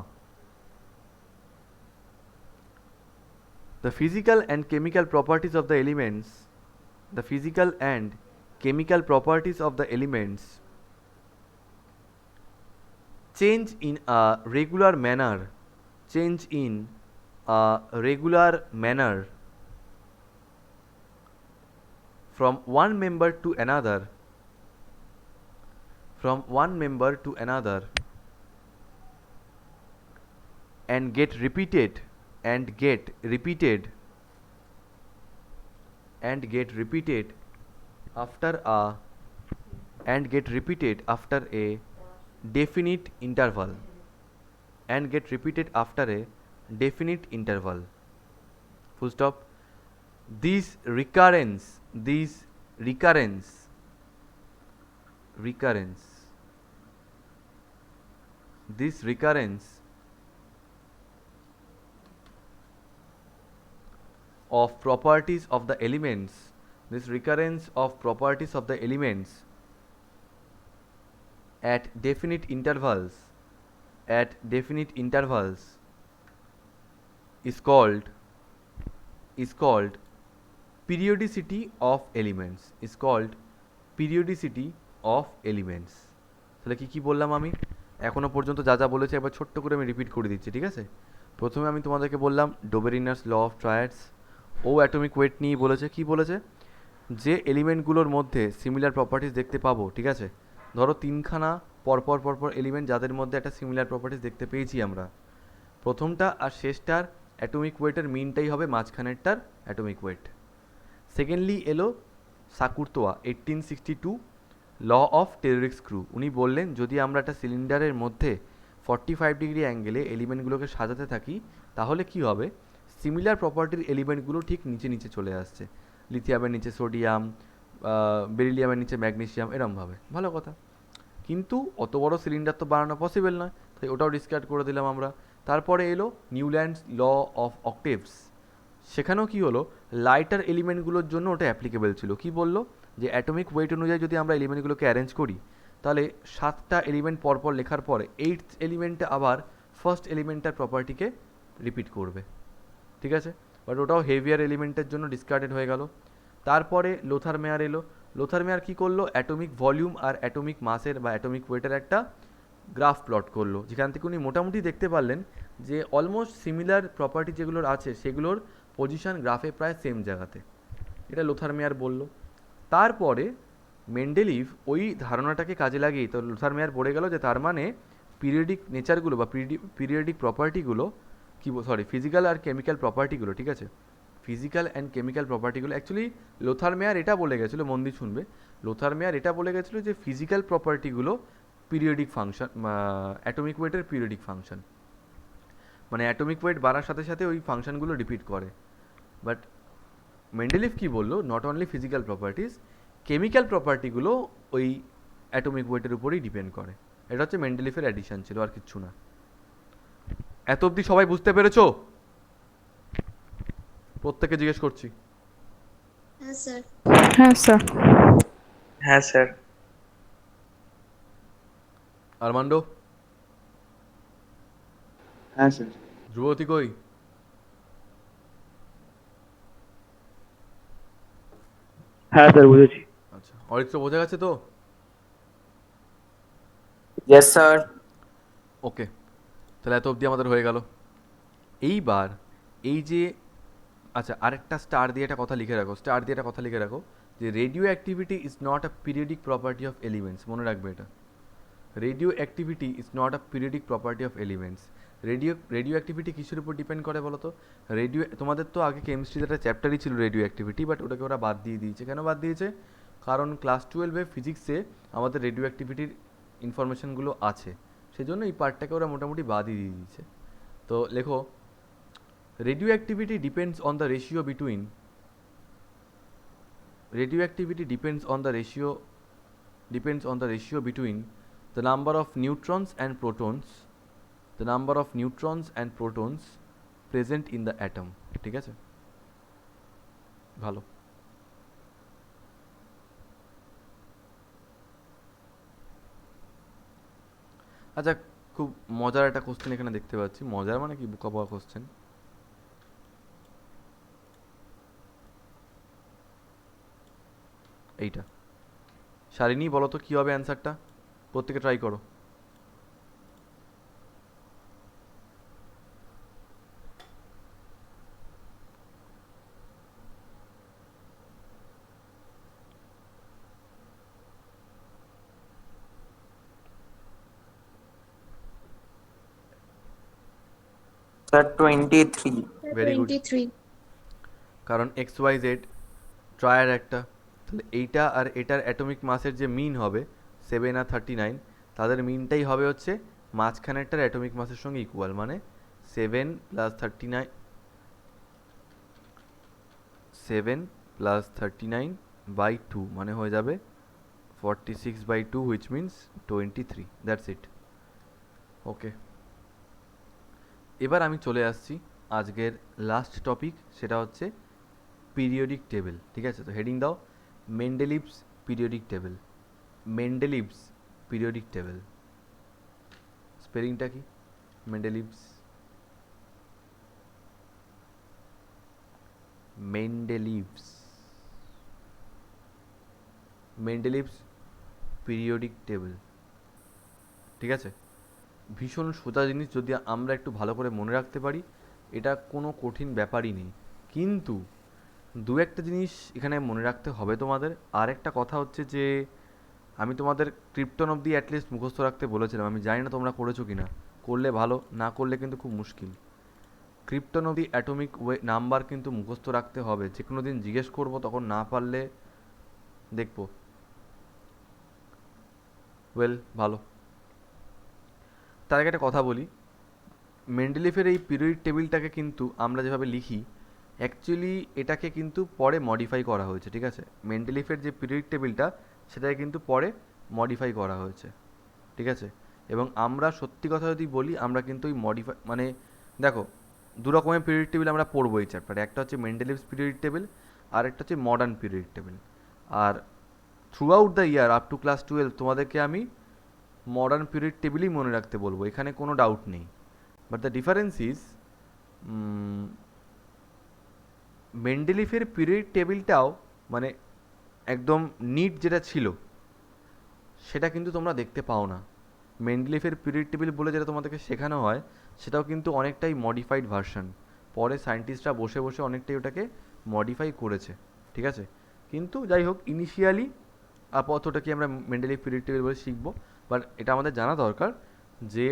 [SPEAKER 1] the physical and chemical properties of the elements, the physical and chemical properties of the elements change in a regular manner, change in a regular manner from one member to another, from one member to another, and get repeated, and get repeated, and get repeated after a, and get repeated after a definite interval, and get repeated after a definite interval. Full stop. This recurrence, this recurrence, recurrence, this recurrence of properties of the elements, this recurrence of properties of the elements at definite intervals, at definite intervals is called periodicity of elements, is called periodicity of elements. তাহলে কি কি বললাম আমি এখনো পর্যন্ত, যা যা বলেছি একবার ছোট্ট করে আমি রিপিট করে দিচ্ছি, ঠিক আছে। প্রথমে আমি তোমাদেরকে বললাম ডোবেরিনাস ল অফ ট্রায়াডস, ও অ্যাটমিক ওয়েট নিয়ে বলেছে। কি বলেছে, যে এলিমেন্টগুলোর মধ্যে সিমিলার প্রপার্টিস দেখতে পাবো, ঠিক আছে, ধরো তিনখানা পরপর পরপর এলিমেন্ট যাদের মধ্যে একটা সিমিলার প্রপার্টিস দেখতে পেয়েছি আমরা, প্রথমটা আর শেষটার অ্যাটমিক ওয়েটের মিনটাই হবে মাঝখানেরটার অ্যাটমিক ওয়েট। সেকেন্ডলি এলো সাকুরতোয়া 1862 ল অফ টেলরিক স্ক্রু। উনি বললেন যদি আমরা একটা সিলিন্ডারের মধ্যে 45 ডিগ্রি অ্যাঙ্গেলে এলিমেন্টগুলোকে সাজাতে থাকি তাহলে কি হবে, সিমিলার প্রপার্টির এলিমেন্টগুলো ঠিক নিচে নিচে চলে আসছে, লিথিয়ামের নিচে সোডিয়াম, বেরিলিয়ামের নিচে ম্যাগনেসিয়াম, এরমভাবে। ভালো কথা, কিন্তু অত বড় সিলিন্ডার তো বানানো পসিবল নয়, তাই ওটাও ডিসকার্ড করে দিলাম আমরা। তারপরে এলো নিউল্যান্ডস ল অফ অক্টেভস, সেখানেও কি হলো, লাইটার এলিমেন্টগুলোর জন্য ওটা অ্যাপ্লিকেবল ছিল। কি বললো, যে অ্যাটমিক ওয়েট অনুযায়ী যদি আমরা এলিমেন্টগুলোকে অ্যারেঞ্জ করি তাহলে 7টা এলিমেন্ট পরপর লেখার পরে 8th এলিমেন্টে আবার ফার্স্ট এলিমেন্টটার প্রপার্টিকে রিপিট করবে, ঠিক আছে? বাট ওটাও হেভিয়ার এলিমেন্টের জন্য ডিসকার্ডেড হয়ে গেল। তারপরে লোথার মেয়ার এলো। লোথার মেয়ার কী করলো? অ্যাটমিক ভলিউম আর অ্যাটমিক মাসের বা অ্যাটমিক ওয়েটের একটা গ্রাফ প্লট করলো, যেখান থেকে উনি মোটামুটি দেখতে পারলেন যে অলমোস্ট সিমিলার প্রপার্টি যেগুলোর আছে সেগুলোর পজিশন গ্রাফে প্রায় সেম জায়গাতে। এটা লোথার মেয়ার বলল। তারপরে মেন্ডেলিভ ওই ধারণাটাকে কাজে লাগিয়ে তো লোথার মেয়ার পড়ে গেল যে তার মানে পিরিয়ডিক নেচারগুলো বা পিরিয়ডিক প্রপার্টিগুলো ফিজিক্যাল আর কেমিক্যাল প্রপার্টিগুলো, ঠিক আছে, ফিজিক্যাল অ্যান্ড কেমিক্যাল প্রপার্টিগুলো অ্যাকচুয়ালি লোথার মেয়ার এটা বলে গেছিলো, মন দিয়ে শুনবে, লোথার মেয়ার এটা বলে গেছিলো যে ফিজিক্যাল প্রপার্টিগুলো পিরিয়ডিক ফাংশন, অ্যাটমিক ওয়েটের পিরিয়ডিক ফাংশন, মানে অ্যাটমিক ওয়েট বাড়ার সাথে সাথে ওই ফাংশনগুলো রিপিট করে। বাট মেন্ডেলিভ কী বললো? Not only physical properties, chemical প্রপার্টিগুলো ওই অ্যাটমিক ওয়েটের উপরেই ডিপেন্ড করে। এটা হচ্ছে মেন্ডেলিভের অ্যাডিশন ছিল, আর কিচ্ছু না। এত অবধি সবাই বুঝতে পেরেছো? প্রত্যেকে জিজ্ঞেস করছি।
[SPEAKER 2] হ্যাঁ স্যার।
[SPEAKER 5] হ্যাঁ স্যার।
[SPEAKER 3] হ্যাঁ স্যার।
[SPEAKER 1] আরমান্ডো?
[SPEAKER 4] হ্যাঁ স্যার।
[SPEAKER 1] ধ্রুবতী কই?
[SPEAKER 4] হ্যাঁ স্যার বুঝেছি।
[SPEAKER 1] আচ্ছা, অরিত্র বোঝা গেছে তো?
[SPEAKER 6] Yes sir.
[SPEAKER 1] ওকে, তাহলে এত অবধি আমাদের হয়ে গেল। এইবার এই যে, আচ্ছা আরেকটা স্টার দিয়ে একটা কথা লিখে রাখো, স্টার দিয়ে একটা কথা লিখে রাখো যে radio activity is not a periodic property of elements. মনে রাখবে এটা, radio activity is not a periodic property of elements. Radio activity কিসের উপর ডিপেন্ড করে বলো তো? তোমাদের তো আগে কেমিস্ট্রিতে একটা চ্যাপ্টারই ছিল রেডিও অ্যাক্টিভিটি, বাট ওটাকে ওরা বাদ দিয়ে দিয়েছে। কেন বাদ দিয়েছে? কারণ ক্লাস 12-এ ফিজিক্সে আমাদের রেডিও অ্যাক্টিভিটির ইনফরমেশনগুলো আছে, সেই জন্য এই পার্টটাকে ওরা মোটামুটি বাদই দিয়ে দিয়েছে। তো লেখো, radioactivity depends on the ratio between the number of neutrons and protons present in the atom, ঠিক আছে? ভালো। আচ্ছা, খুব মজার একটা কোশ্চেন এখানে দেখতে পাচ্ছি। মজার মানে কি, বোকা বোকা কোশ্চেন। এইটা শালিনী বলো তো কী হবে অ্যান্সারটা? প্রত্যেকে ট্রাই করো।
[SPEAKER 6] স্যার 23।
[SPEAKER 1] Very good,
[SPEAKER 2] 23।
[SPEAKER 1] কারণ এক্স ওয়াই জেড ট্রায়ার একটা, তাহলে এইটা আর এটার অ্যাটমিক মাসের যে মিন হবে 7 আর 39, তাদের মিনটাই হবে হচ্ছে মাঝখানেরটার অ্যাটমিক মাসের সঙ্গে ইকুয়াল, মানে 7 + 39, 7 + 39/2 মানে হয়ে যাবে 46/2, which means 23। That's it. Okay, এবার আমি চলে আসছি আজকের লাস্ট টপিক, সেটা হচ্ছে পিরিয়ডিক টেবিল, ঠিক আছে? তো হেডিং দাও, মেন্ডেলিভস পিরিয়ডিক টেবিল। মেন্ডেলিভস পিরিয়ডিক টেবিল, স্পেলিংটা কি? মেন্ডেলিভস, মেন্ডেলিভস পিরিয়ডিক টেবিল, ঠিক আছে? ভীষণ সোজা জিনিস, যদি আমরা একটু ভালো করে মনে রাখতে পারি এটা কোনো কঠিন ব্যাপারই নেই। কিন্তু দু একটা জিনিস এখানে মনে রাখতে হবে তোমাদের। আর একটা কথা হচ্ছে যে আমি তোমাদের ক্রিপ্টন অবধি অ্যাটলিস্ট মুখস্থ রাখতে বলেছিলাম, আমি জানি না তোমরা করেছো কি না। করলে ভালো, না করলে কিন্তু খুব মুশকিল। ক্রিপ্টন অবধি অ্যাটমিক নাম্বার কিন্তু মুখস্থ রাখতে হবে, যে কোনো দিন জিজ্ঞেস করবো তখন না পারলে দেখবো। ওয়েল, ভালো। তার আগে একটা কথা বলি, মেন্ডেলিভের এই পিরিয়ড টেবিলটাকে কিন্তু আমরা যেভাবে লিখি, অ্যাকচুয়ালি এটাকে কিন্তু পরে মডিফাই করা হয়েছে, ঠিক আছে? মেন্ডেলিভের যে পিরিয়ড টেবিলটা সেটাকে কিন্তু পরে মডিফাই করা হয়েছে, ঠিক আছে? এবং আমরা সত্যি কথা যদি বলি, আমরা কিন্তু ওই মডিফাই মানে দেখো, দু রকমের পিরিয়ড টেবিল আমরা পড়বো এই চ্যাপ্টারে। একটা হচ্ছে মেন্ডেলিভস পিরিয়ড টেবিল, আর একটা হচ্ছে মডার্ন পিরিয়ড টেবিল। আর throughout the year up to class 12 তোমাদেরকে আমি মডার্ন পিরিয়ড টেবিলই মনে রাখতে বলবো, এখানে কোনো ডাউট নেই। বাট দ্য ডিফারেন্স ইজ মেন্ডেলিফের পিরিয়ড টেবিলটাও মানে একদম নিট যেটা ছিল সেটা কিন্তু তোমরা দেখতে পাও না। মেন্ডেলিফের পিরিয়ড টেবিল বলে যেটা তোমাদেরকে শেখানো হয় সেটাও কিন্তু অনেকটাই মডিফাইড ভার্সন। পরে সায়েন্টিস্টরা বসে বসে অনেকটাই ওটাকে মডিফাই করেছে, ঠিক আছে। কিন্তু যাই হোক, ইনিশিয়ালি আপাতত কি আমরা মেন্ডেলিফ পিরিয়ড টেবিল বলে শিখবো। বাট এটা আমাদের জানা দরকার যে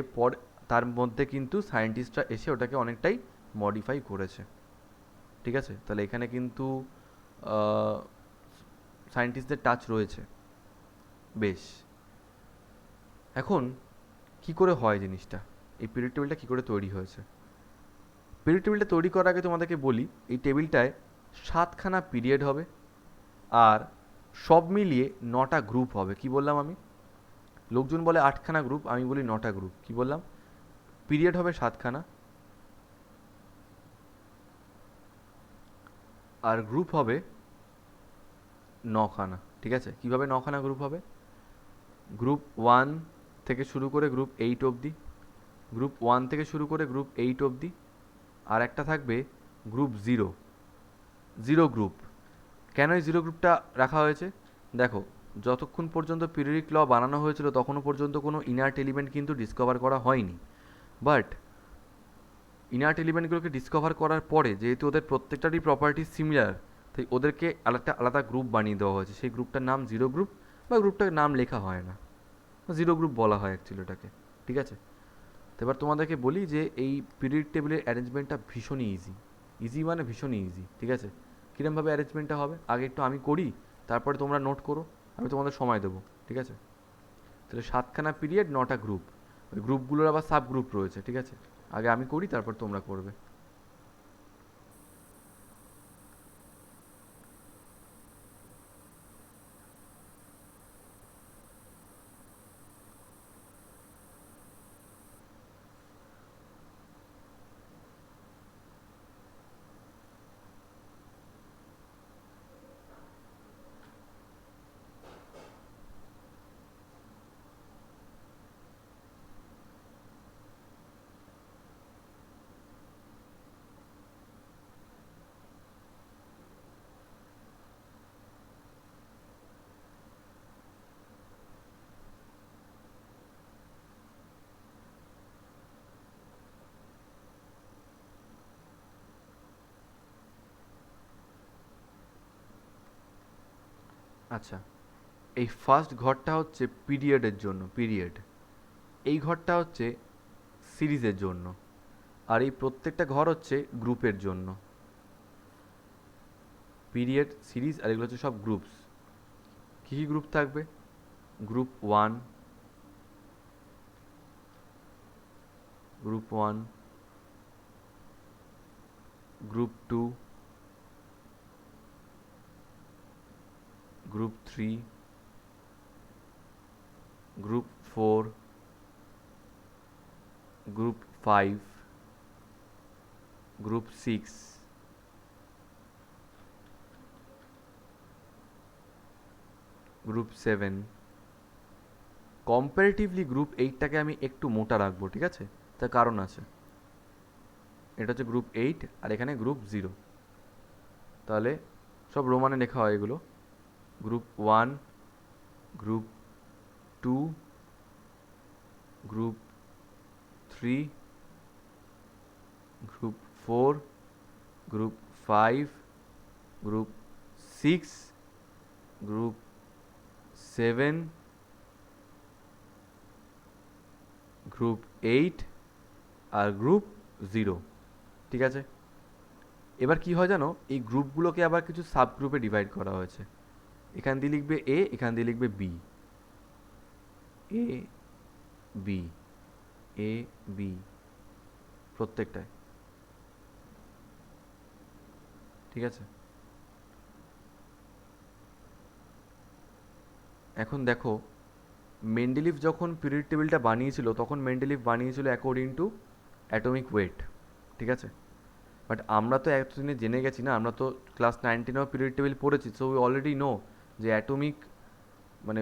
[SPEAKER 1] তার মধ্যে কিন্তু সায়েন্টিস্টরা এসে ওটাকে অনেকটাই মডিফাই করেছে, ঠিক আছে। তাহলে এখানে কিন্তু সায়েন্টিস্টদের টাচ রয়েছে। বেশ, এখন কি করে হয় জিনিসটা, এই পিরিয়ড টেবিলটা কী করে তৈরি হয়েছে। পিরিয়ড টেবিলটা তৈরি করার আগে তোমাদেরকে বলি, এই টেবিলটায় 7খানা পিরিয়ড হবে আর সব মিলিয়ে 9টা গ্রুপ হবে। কি বললাম আমি? লোকজন বলে 8খানা গ্রুপ, আমি বলি 9টা গ্রুপ। কি বললাম? পিরিয়ড হবে 7খানা আর গ্রুপ হবে 9খানা, ঠিক আছে। কিভাবে 9খানা গ্রুপ হবে? গ্রুপ 1 থেকে শুরু করে গ্রুপ 8 অবধি, গ্রুপ 1 থেকে শুরু করে গ্রুপ 8 অবধি, আর একটা থাকবে গ্রুপ 0 গ্রুপ। কেন এই 0 গ্রুপটা রাখা হয়েছে? দেখো, যতক্ষণ পর্যন্ত পিরিয়ডিক ল বানানো হয়েছিল তখনও পর্যন্ত কোনো ইনার্ট এলিমেন্ট কিন্তু ডিসকভার করা হয়নি। বাট ইনার্ট এলিমেন্টগুলোকে ডিসকভার করার পরে যেহেতু ওদের প্রত্যেকটারই প্রপার্টি সিমিলার, তাই ওদেরকে আলাদা আলাদা গ্রুপ বানিয়ে দেওয়া হয়েছে। সেই গ্রুপটার নাম 0 গ্রুপ, বা গ্রুপটার নাম লেখা হয় না, 0 গ্রুপ বলা হয় অ্যাকচুয়ালি ওটাকে, ঠিক আছে। তো এবার তোমাদেরকে বলি যে এই পিরিয়ড টেবিলের অ্যারেঞ্জমেন্টটা ভীষণই ইজি মানে ভীষণই ইজি, ঠিক আছে। কীরকমভাবে অ্যারেঞ্জমেন্টটা হবে আগে একটু আমি করি, তারপরে তোমরা নোট করো, আমি তোমাদের সময় দেবো, ঠিক আছে। তাহলে 7খানা পিরিয়ড, 9টা গ্রুপ, ওই গ্রুপগুলোর আবার সাব গ্রুপ রয়েছে, ঠিক আছে। আগে আমি করি, তারপর তোমরা করবে। আচ্ছা, এই ফার্স্ট ঘরটা হচ্ছে পিরিয়ডের জন্য, পিরিয়ড। এই ঘরটা হচ্ছে সিরিজের জন্য, আর এই প্রত্যেকটা ঘর হচ্ছে গ্রুপের জন্য। পিরিয়ড, সিরিজ আর এগুলো হচ্ছে সব গ্রুপস। কী কী গ্রুপ থাকবে? Group 1, group 1, group 2, group 3, group 4, group 5, group 6, group 7। Comparatively group 8টাকে আমি একটু মোটা রাখবো, ঠিক আছে। তার কারণ আছে, এটা হচ্ছে গ্রুপ 8 আর এখানে গ্রুপ 0। তাহলে সব রোমানে লেখা হয় এগুলো। Group 1, group 2, group 3, group 4, group 5, group 6, group 7, group 8 আর গ্রুপ 0, ঠিক আছে। এবার কি হয় জানো, এই গ্রুপগুলোকে আবার কিছু সাব গ্রুপে ডিভাইড করা হয়েছে। এখান দিয়ে লিখবে এ, এখান দিয়ে লিখবে B, A B, A B, প্রত্যেকটায়, ঠিক আছে। এখন দেখো, মেন্ডেলিফ যখন পিরিয়ড টেবিলটা বানিয়েছিল তখন মেন্ডেলিফ বানিয়েছিল অ্যাকর্ডিং টু অ্যাটমিক ওয়েট, ঠিক আছে। বাট আমরা তো এতদিনে জেনে গেছি না, আমরা তো ক্লাস 9-10 পিরিয়ড টেবিল পড়েছি, সো উই অলরেডি নো যে অ্যাটমিক মানে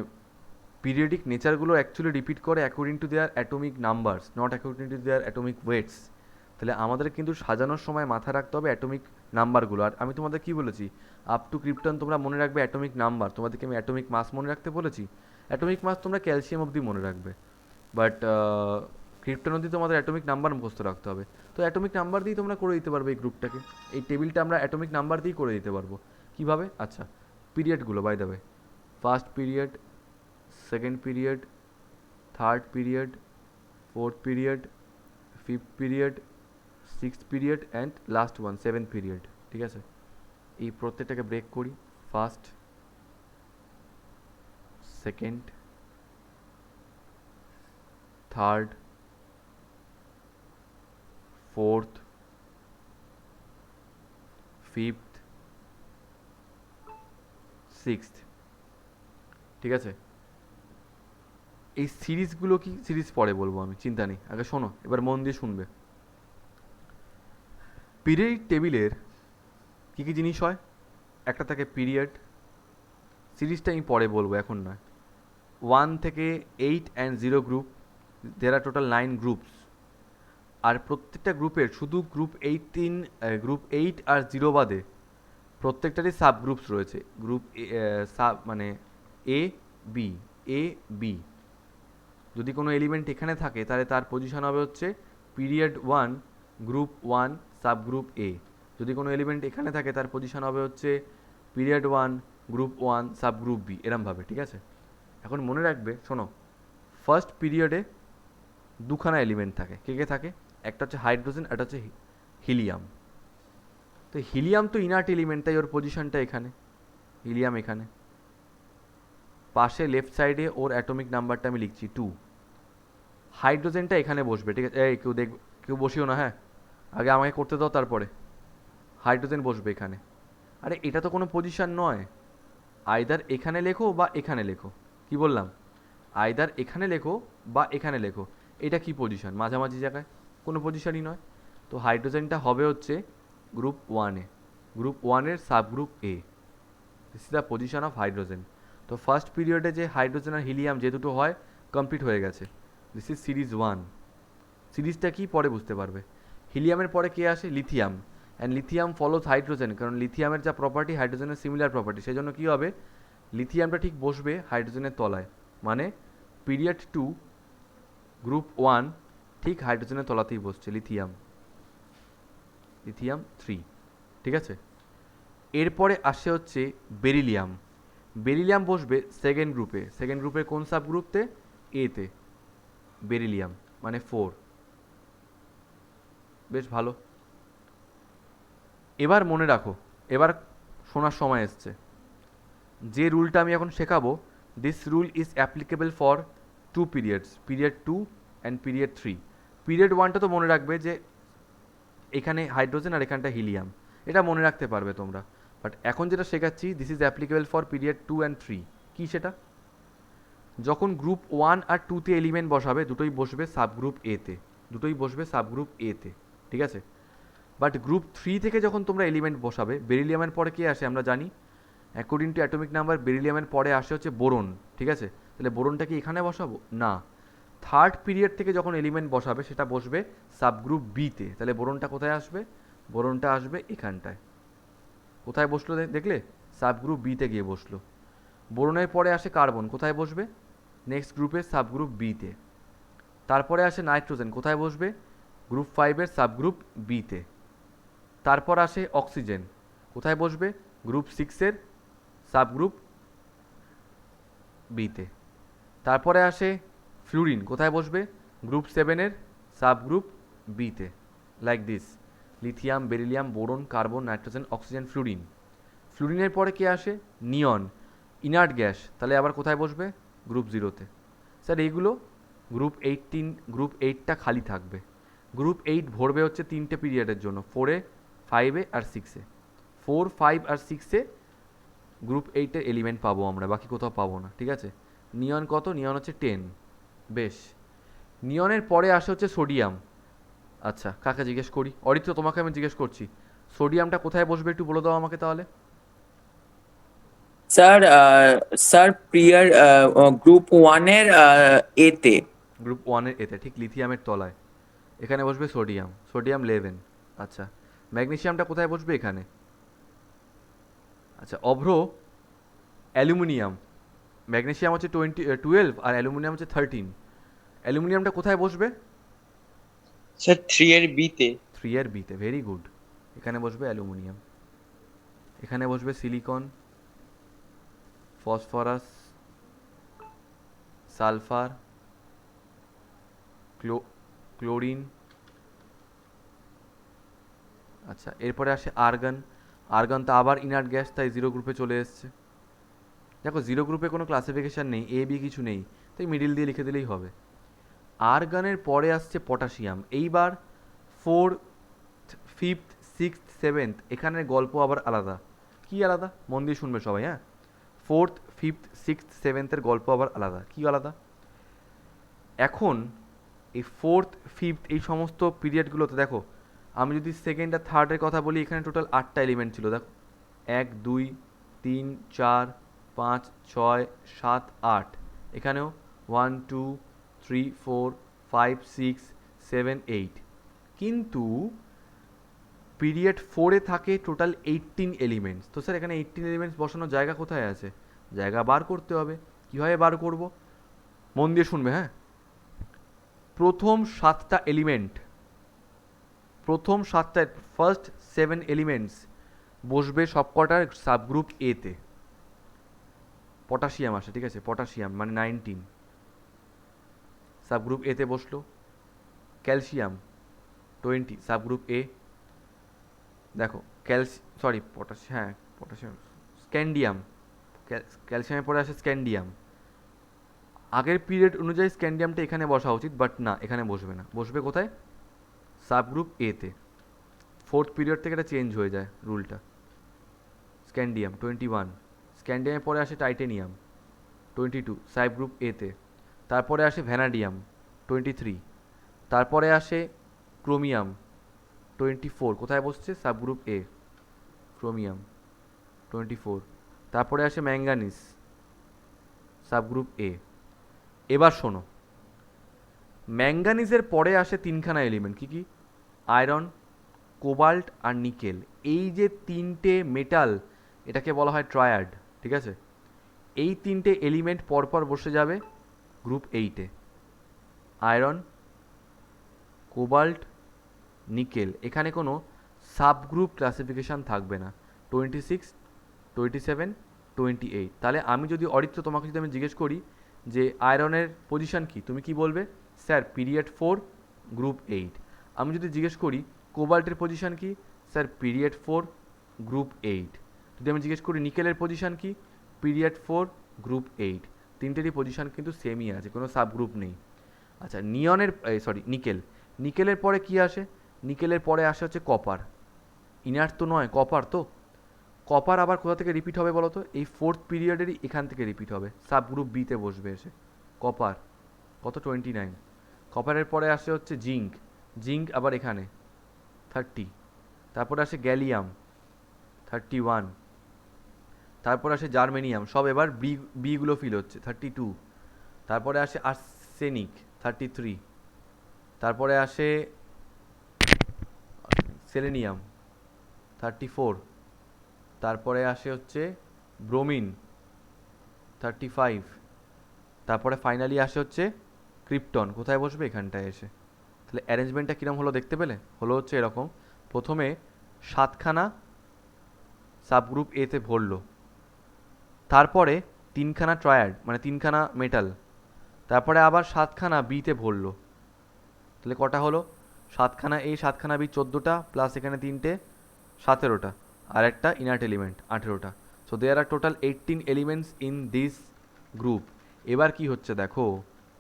[SPEAKER 1] পিরিয়ডিক নেচারগুলো অ্যাকচুয়ালি রিপিট করে according to their atomic numbers, not according to their atomic weights. তাহলে আমাদের কিন্তু সাজানোর সময় মাথায় রাখতে হবে অ্যাটমিক নাম্বারগুলো। আর আমি তোমাদের কি বলেছি, আপ টু ক্রিপ্টন তোমরা মনে রাখবে অ্যাটমিক নাম্বার, তোমাদেরকে আমি অ্যাটমিক মাস মনে রাখতে বলেছি। অ্যাটমিক মাস তোমরা ক্যালসিয়াম অবধি মনে রাখবে, বাট ক্রিপ্টন অবধি তোমাদের অ্যাটমিক নাম্বার মুখস্থ রাখতে হবে। তো অ্যাটমিক নাম্বার দিয়েই তোমরা করে দিতে পারবে এই গ্রুপটাকে, এই টেবিলটা আমরা অ্যাটমিক নাম্বার দিয়েই করে দিতে পারবো। কীভাবে? আচ্ছা, পিরিয়ডগুলো by the way, first period, second period, third period, fourth period, fifth period, sixth period and last one seventh period. ঠিক আছে, এই প্রত্যেকটাকে ব্রেক করি। First, second, third, fourth, fifth, sixth. ঠিক আছে, এই সিরিজগুলো কি সিরিজ পরে বলবো আমি, চিন্তা নেই, আগে শোনো, এবার মন দিয়ে শুনবে। পিরিয়ড টেবিলের কী কী জিনিস হয়? একটা থাকে পিরিয়ড, সিরিজটা আমি পরে বলবো, এখন নয়। 1 থেকে 8 অ্যান্ড 0 গ্রুপ, দের আর টোটাল 9 গ্রুপস। আর প্রত্যেকটা গ্রুপের শুধু গ্রুপ 8 আর 0 বাদে প্রত্যেকটারই সাব গ্রুপস রয়েছে। গ্রুপ সাব মানে এ বি, এ বি। যদি কোনো এলিমেন্ট এখানে থাকে তাহলে তার পজিশন হবে হচ্ছে period 1 group 1 sub group A. যদি কোনো এলিমেন্ট এখানে থাকে তার পজিশন হবে হচ্ছে period 1 group 1 subgroup B, এরমভাবে। ঠিক আছে, এখন মনে রাখবে, শোনো, ফার্স্ট পিরিয়ডে দুখানা এলিমেন্ট থাকে। কে কে থাকে? একটা হচ্ছে হাইড্রোজেন, একটা হচ্ছে হিলিয়াম। তো হিলিয়াম তো ইনার্ট এলিমেন্ট, তাই ওর পজিশনটা এখানে, হিলিয়াম এখানে। পাশে লেফট সাইডে ওর অ্যাটমিক নাম্বারটা আমি লিখছি 2। হাইড্রোজেনটা এখানে বসবে। ঠিক আছে, এই কেউ বসিও না, হ্যাঁ, আগে আমাকে করতে দাও, তারপরে হাইড্রোজেন বসবে এখানে। আরে এটা তো কোনো পজিশন নয়, আইদার এখানে লেখো বা এখানে লেখো। কি বললাম? আইদার এখানে লেখো বা এখানে লেখো। এটা কি পজিশন? মাঝামাঝি জায়গায়, কোনো পজিশনই নয়। তো হাইড্রোজেনটা হবে হচ্ছে গ্রুপ 1-এ, গ্রুপ 1-এর sub group A. This is the position of hydrogen. তো ফার্স্ট পিরিয়ডে যে হাইড্রোজেন আর হিলিয়াম যে দুটো হয়, কমপ্লিট হয়ে গেছে। This is series 1। সিরিজটা কি পরে বুঝতে পারবে। হিলিয়ামের পরে কে আসে? Lithium. And lithium follows hydrogen, কারণ লিথিয়ামের যা প্রপার্টি হাইড্রোজেনের সিমিলার প্রপার্টি, সেই জন্য কী হবে, লিথিয়ামটা ঠিক বসবে হাইড্রোজেনের তলায়। মানে পিরিয়ড 2 গ্রুপ 1 ঠিক হাইড্রোজেনের তলাতেই বসছে লিথিয়াম, লিথিয়াম 3। ঠিক আছে, এরপরে আসে হচ্ছে বেরিলিয়াম। বেরিলিয়াম বসবে সেকেন্ড গ্রুপে। সেকেন্ড গ্রুপের কোন সাব গ্রুপতে? এতে, বেরিলিয়াম মানে 4। বেশ ভালো, এবার মনে রাখো, এবার শোনার সময় এসছে। যে রুলটা আমি এখন শেখাবো, this rule is applicable for 2 periods, period 2 and period 3। পিরিয়ড 1টা তো মনে রাখবে যে এখানে হাইড্রোজেন আর এখানটা হিলিয়াম, এটা মনে রাখতে পারবে তোমরা। বাট এখন যেটা শেখাচ্ছি, this is applicable for period 2 and 3। কী সেটা? যখন গ্রুপ 1 আর 2-তে এলিমেন্ট বসাবে, দুটোই বসবে সাব গ্রুপ এতে, দুটোই বসবে সাব গ্রুপ এতে। ঠিক আছে, বাট গ্রুপ 3 থেকে যখন তোমরা এলিমেন্ট বসাবে, বেরিলিয়ামের পরে কে আসে আমরা জানি, অ্যাকর্ডিং টু অ্যাটমিক নাম্বার বেরিলিয়ামের পরে আসে হচ্ছে বোরন। ঠিক আছে, তাহলে বোরনটা কি এখানে বসাবো? না, থার্ড পিরিয়ড থেকে যখন এলিমেন্ট বসাবে সেটা বসবে সাবগ্রুপ বিতে। তাহলে বোরনটা কোথায় আসবে? বোরনটা আসবে এখানটায়। কোথায় বসলো দেখলে? সাবগ্রুপ বিতে গিয়ে বসলো। বোরনের পরে আসে কার্বন, কোথায় বসবে? নেক্সট গ্রুপের সাবগ্রুপ বিতে। তারপরে আসে নাইট্রোজেন, কোথায় বসবে? গ্রুপ 5-এর সাবগ্রুপ বিতে। তারপর আসে অক্সিজেন, কোথায় বসবে? গ্রুপ 6-এর সাবগ্রুপ বিতে। তারপরে আসে ফ্লুরিন, কোথায় বসবে? গ্রুপ 7-এর সাবগ্রুপ বিতে। Like this, lithium, beryllium, boron, carbon, nitrogen, oxygen, fluorine. ফ্লুরিনের পরে কে আসে? নিয়ন, ইনার্ট গ্যাস, তাহলে আবার কোথায় বসবে? গ্রুপ 0-তে। স্যার এইগুলো গ্রুপ 8টা খালি থাকবে। গ্রুপ 8 ভরবে হচ্ছে 3টে পিরিয়ডের জন্য, 4-এ, 5-এ আর 6-এ। 4, 5 আর 6-এ গ্রুপ 8-এর এলিমেন্ট পাবো আমরা, বাকি কোথাও পাবো না। ঠিক আছে, নিয়ন কত? নিয়ন হচ্ছে 10। বেশ, নিয়নের পরে আসে হচ্ছে সোডিয়াম। আচ্ছা, কাকে জিজ্ঞেস করি? অরিত্র, তোমাকে আমি জিজ্ঞেস করছি, সোডিয়ামটা কোথায় বসবে একটু বলে দাও আমাকে তাহলে।
[SPEAKER 6] স্যার প্রিয়ার গ্রুপ 1 এর এতে।
[SPEAKER 1] গ্রুপ 1-এর এতে, ঠিক লিথিয়ামের তলায়। এখানে বসবে সোডিয়াম, সোডিয়াম 11। আচ্ছা, ম্যাগনেসিয়ামটা কোথায় বসবে? এখানে। আচ্ছা, অভ্র অ্যালুমিনিয়াম, ম্যাগনেসিয়াম হচ্ছে 12 আর অ্যালুমিনিয়াম হচ্ছে 13। অ্যালুমিনিয়ামটা কোথায় বসবে?
[SPEAKER 3] স্যার 3 এর বি তে।
[SPEAKER 1] 3-এর বিতে, ভেরি গুড। এখানে বসবে অ্যালুমিনিয়াম। এখানে বসবে সিলিকন, ফসফরাস, সালফার, ক্লোরিন। আচ্ছা, এরপরে আসে আর্গন। আর্গন তো আবার ইনার্ট গ্যাস, তাই জিরো গ্রুপে চলে এসছে। দেখো, জিরো গ্রুপে কোনো ক্লাসিফিকেশান নেই, এ বি কিছু নেই, তাই মিডিল দিয়ে লিখে দিলেই হবে। আর্গনের পরে আসছে পটাশিয়াম। এইবার 4th 5th 6th 7th এখানের গল্প আবার আলাদা। কি আলাদা? মন দিয়ে শুনবে সবাই, হ্যাঁ। 4th 5th 6th 7th-এর গল্প আবার আলাদা। কি আলাদা? এখন এই 4th 5th এই সমস্ত পিরিয়ডগুলোতে দেখো, আমি যদি সেকেন্ড আর থার্ডের কথা বলি, এখানে টোটাল 8টা এলিমেন্ট ছিল। দেখো, 1 2 3 4 5 6 7 8। এখানেও 1 2 3 4 5 6 7 8। কিন্তু পিরিয়ড 4-এ থাকে টোটাল 18 এলিমেন্টস। তো স্যার এখানে 18 এলিমেন্টস বসানোর জায়গা কোথায় আছে? জায়গা বার করতে হবে। কীভাবে বার করব? মন দিয়ে শুনবে, হ্যাঁ। প্রথম 7টা এলিমেন্ট, প্রথম 7টা, ফার্স্ট 7 এলিমেন্টস বসবে সবকটার সাবগ্রুপ এতে। পটাশিয়াম আসে, ঠিক আছে, পটাশিয়াম মানে 19 সাবগ্রুপ এতে বসলো। ক্যালসিয়াম 20 সাবগ্রুপ এ। দেখো পটাশিয়াম, স্ক্যান্ডিয়াম, ক্যালসিয়ামের পরে আসে স্ক্যান্ডিয়াম। আগের পিরিয়ড অনুযায়ী স্ক্যান্ডিয়ামটা এখানে বসা উচিত, বাট না, এখানে বসবে না। বসবে কোথায়? সাবগ্রুপ এতে। 4th পিরিয়ড থেকে এটা চেঞ্জ হয়ে যায় রুলটা। স্ক্যান্ডিয়াম 21। স্ক্যান্ডিয়ামের পরে আসে টাইটেনিয়াম 22 সাবগ্রুপ এতে। তারপরে আসে ভ্যানাডিয়াম 23। তারপরে আসে ক্রোমিয়াম 24। কোথায় বসছে? সাবগ্রুপ এ, ক্রোমিয়াম 24। তারপরে আসে ম্যাঙ্গানিজ, সাবগ্রুপ এ। এবার শোনো, ম্যাঙ্গানিজের পরে আসে তিনখানা এলিমেন্ট। কি কি? আয়রন, কোবাল্ট আর নিকেল। এই যে তিনটে মেটাল, এটাকে বলা হয় ট্রায়াড, ঠিক আছে। এই তিনটে এলিমেন্ট পরপর বসে যাবে গ্রুপ 8-এ। Iron, cobalt, nickel. এখানে কোনো সাবগ্রুপ ক্লাসিফিকেশান থাকবে না। 26 27 28। তাহলে আমি যদি অরিত্র, তোমাকে যদি আমি জিজ্ঞেস করি যে আয়রনের পজিশন কি, তুমি কি বলবে? Sir period 4 group 8। আমি যদি জিজ্ঞেস করি কোবাল্টের পজিশন কি, স্যার পিরিয়ড 4 গ্রুপ 8। যদি আমি জিজ্ঞেস করি নিকেলের পজিশন কি, পিরিয়ড 4 গ্রুপ 8। তিনটেরই পজিশন কিন্তু সেমই আছে, কোনো সাবগ্রুপ নেই। আচ্ছা, নিকেল, নিকেলের পরে কি আসে? নিকেলের পরে আসে হচ্ছে কপার। ইনার্ট তো নয়, কপার। তো কপার আবার কোথা থেকে রিপিট হবে বলো তো? এই 4th পিরিয়ডেরই এখান থেকে রিপিট হবে, সাবগ্রুপ বিতে বসবে এসে কপার। কত? 29। কপারের পরে আসে হচ্ছে জিঙ্ক, জিঙ্ক আবার এখানে 30। তারপরে আসে গ্যালিয়াম 31। তারপরে আসে জার্মেনিয়াম, সব এবার বিগুলো ফিল হচ্ছে 32। তারপরে আসে আর্সেনিক 33। তারপরে আসে সেলেনিয়াম 34। তারপরে আসে হচ্ছে ব্রোমিন 35। তারপরে ফাইনালি আসে হচ্ছে ক্রিপ্টন। কোথায় বসবে? এখানটায় এসে। তাহলে অ্যারেঞ্জমেন্টটা কীরকম হলো দেখতে পেলে? হলো হচ্ছে এরকম, প্রথমে 7খানা সাবগ্রুপ এতে ভরলো, তারপরে 3খানা ট্রায়াড মানে 3খানা মেটাল, তারপরে আবার 7খানা বিতে ভরলো। তাহলে কটা হলো? 7খানা এ, 7খানা বি, 14টা, প্লাস এখানে 3টে, 17টা, আর একটা ইনার্ট এলিমেন্ট 18টা। So there are total 18 elements in this group. এবার কি হচ্ছে দেখো,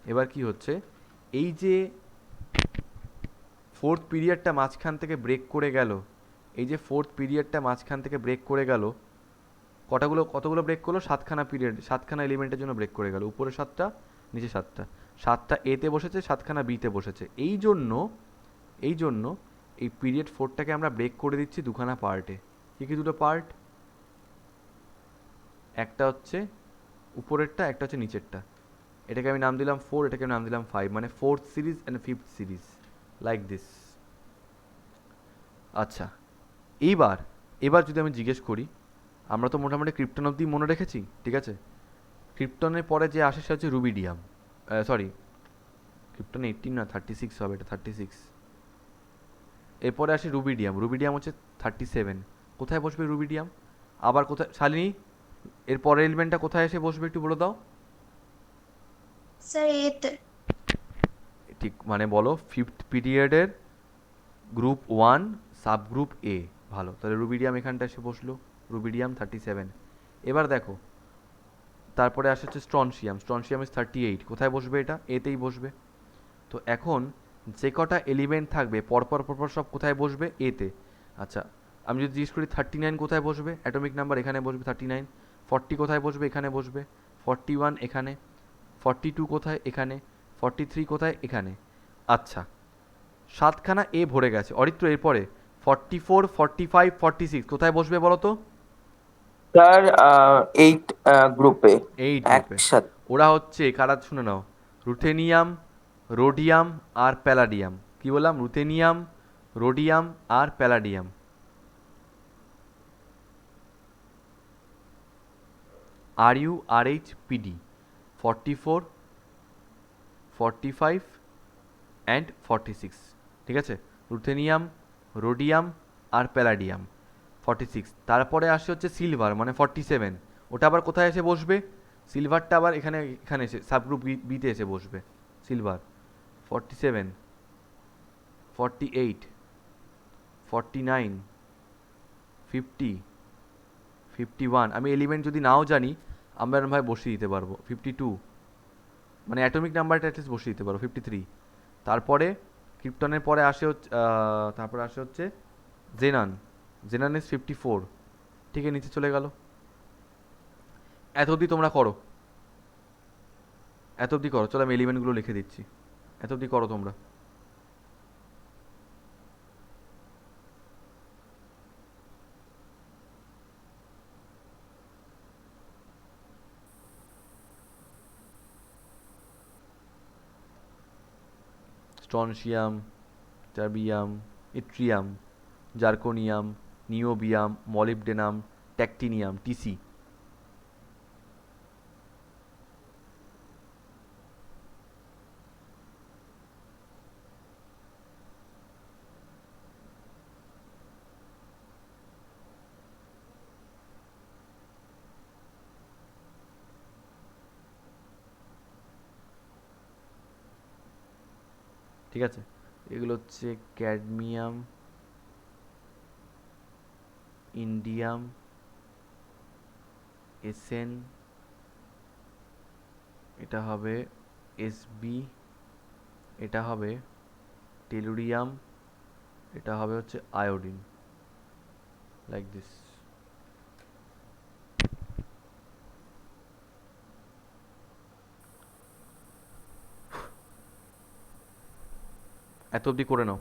[SPEAKER 1] এবার কি হচ্ছে, এই যে 4th পিরিয়ডটা মাঝখান থেকে ব্রেক করে গেল, এই যে 4th পিরিয়ডটা মাঝখান থেকে ব্রেক করে গেল, কতগুলো ব্রেক করলো? 7খানা পিরিয়ড, 7খানা এলিমেন্টের জন্য ব্রেক করে গেল। উপরে 7টা, নিচে 7টা। 7টা এতে বসেছে, 7খানা বিতে বসেছে। এই জন্য এই পিরিয়ড 4টাকে আমরা ব্রেক করে দিচ্ছি দুখানা পার্টে। কি কি দুটো পার্ট? একটা হচ্ছে উপরেরটা, একটা হচ্ছে নিচেরটা। এটাকে আমি নাম দিলাম 4, এটাকে আমি নাম দিলাম 5, মানে 4th series and 5th series, like this. আচ্ছা, এইবার এবার যদি আমি জিজ্ঞেস করি, আমরা তো মোটামুটি ক্রিপ্টন অবধি মনে রেখেছি, ঠিক আছে। ক্রিপ্টনের পরে যে আসে সে হচ্ছে রুবিডিয়াম, সরি ক্রিপ্টন 18 না 36 হবে, এটা 36। এরপরে আসে রুবিডিয়াম, রুবিডিয়াম হচ্ছে 37। কোথায় বসবে রুবিডিয়াম? আবার কোথায় শালিনী, এর পরের এলিমেন্টটা কোথায় এসে বসবে একটু বলে দাও।
[SPEAKER 2] স্যার এতে।
[SPEAKER 1] ঠিক, মানে বলো 5th পিরিয়ডের গ্রুপ 1 সাবগ্রুপ এ। ভালো, তাহলে রুবিডিয়াম এখানটা এসে বসলো, রুবিডিয়াম 37। এবার দেখো তারপরে আসে হচ্ছে স্ট্রনশিয়াম, স্ট্রনশিয়াম ইজ 38। কোথায় বসবে? এটা এতেই বসবে। তো এখন যে কটা এলিমেন্ট থাকবে পরপর পরপর সব কোথায় বসবে? এতে। আচ্ছা, আমি যদি জিজ্ঞেস করি 39 কোথায় বসবে? অ্যাটমিক নাম্বার এখানে বসবে 39। 40 কোথায় বসবে? এখানে বসবে। 41 এখানে। 42 কোথায়? এখানে। 43 কোথায়? এখানে। আচ্ছা, 7খানা এ ভরে গেছে। অরিত্র এরপরে 44, 45, 46 কোথায় বসবে বলো তো?
[SPEAKER 6] স্যার 8 গ্রুপে
[SPEAKER 1] 8 গ্রুপে।
[SPEAKER 6] একসাথে।
[SPEAKER 1] ওরা হচ্ছে কারা শুনে নাও, রুথেনিয়াম, রোডিয়াম আর প্যালাডিয়াম। কি বললাম? রুথেনিয়াম, রোডিয়াম আর প্যালাডিয়াম। RuRHPD 44, 45 অ্যান্ড 46, ঠিক আছে। রুথেনিয়াম, রোডিয়াম আর প্যালাডিয়াম 46। তারপরে আসে হচ্ছে সিলভার, মানে 47। ওটা আবার কোথায় এসে বসবে? সিলভারটা আবার এখানে এখানে এসে সাবগ্রুপ বিতে এসে বসবে। সিলভার 47, 48, 49, 50, 51। আমি এলিমেন্ট যদি নাও জানি আমরা এরমভাবে বসিয়ে দিতে পারবো। 52, মানে অ্যাটমিক নাম্বারটা অ্যাটলিস্ট বসিয়ে দিতে পারো। 53। তারপরে ক্রিপ্টনের পরে আসে হচ্ছে তারপরে আসে হচ্ছে জেনান, জেনান ইজ 54। ঠিক আছে, নিচে চলে গেল। এত অবধি তোমরা করো, এত অবধি করো। চলো আমি এলিমেন্টগুলো লিখে দিচ্ছি, এত অবধি করো তোমরা। Strontium, terbium, yttrium, zirconium, niobium, molybdenum, technetium, TC. ঠিক আছে, এগুলো হচ্ছে ক্যাডমিয়াম, ইন্ডিয়াম, এসএন, এটা হবে এসবি, এটা হবে টেলুরিয়াম, এটা হবে হচ্ছে আয়োডিন, লাইক দিস। এত অবধি করে নাও।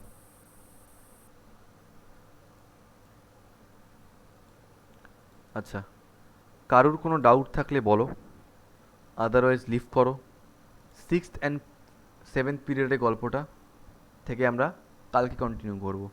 [SPEAKER 1] আচ্ছা, কারুর কোনো ডাউট থাকলে বলো, আদারওয়াইজ লিভ করো। 6th অ্যান্ড 7th পিরিয়ডের গল্পটা থেকে আমরা কালকে কন্টিনিউ করবো।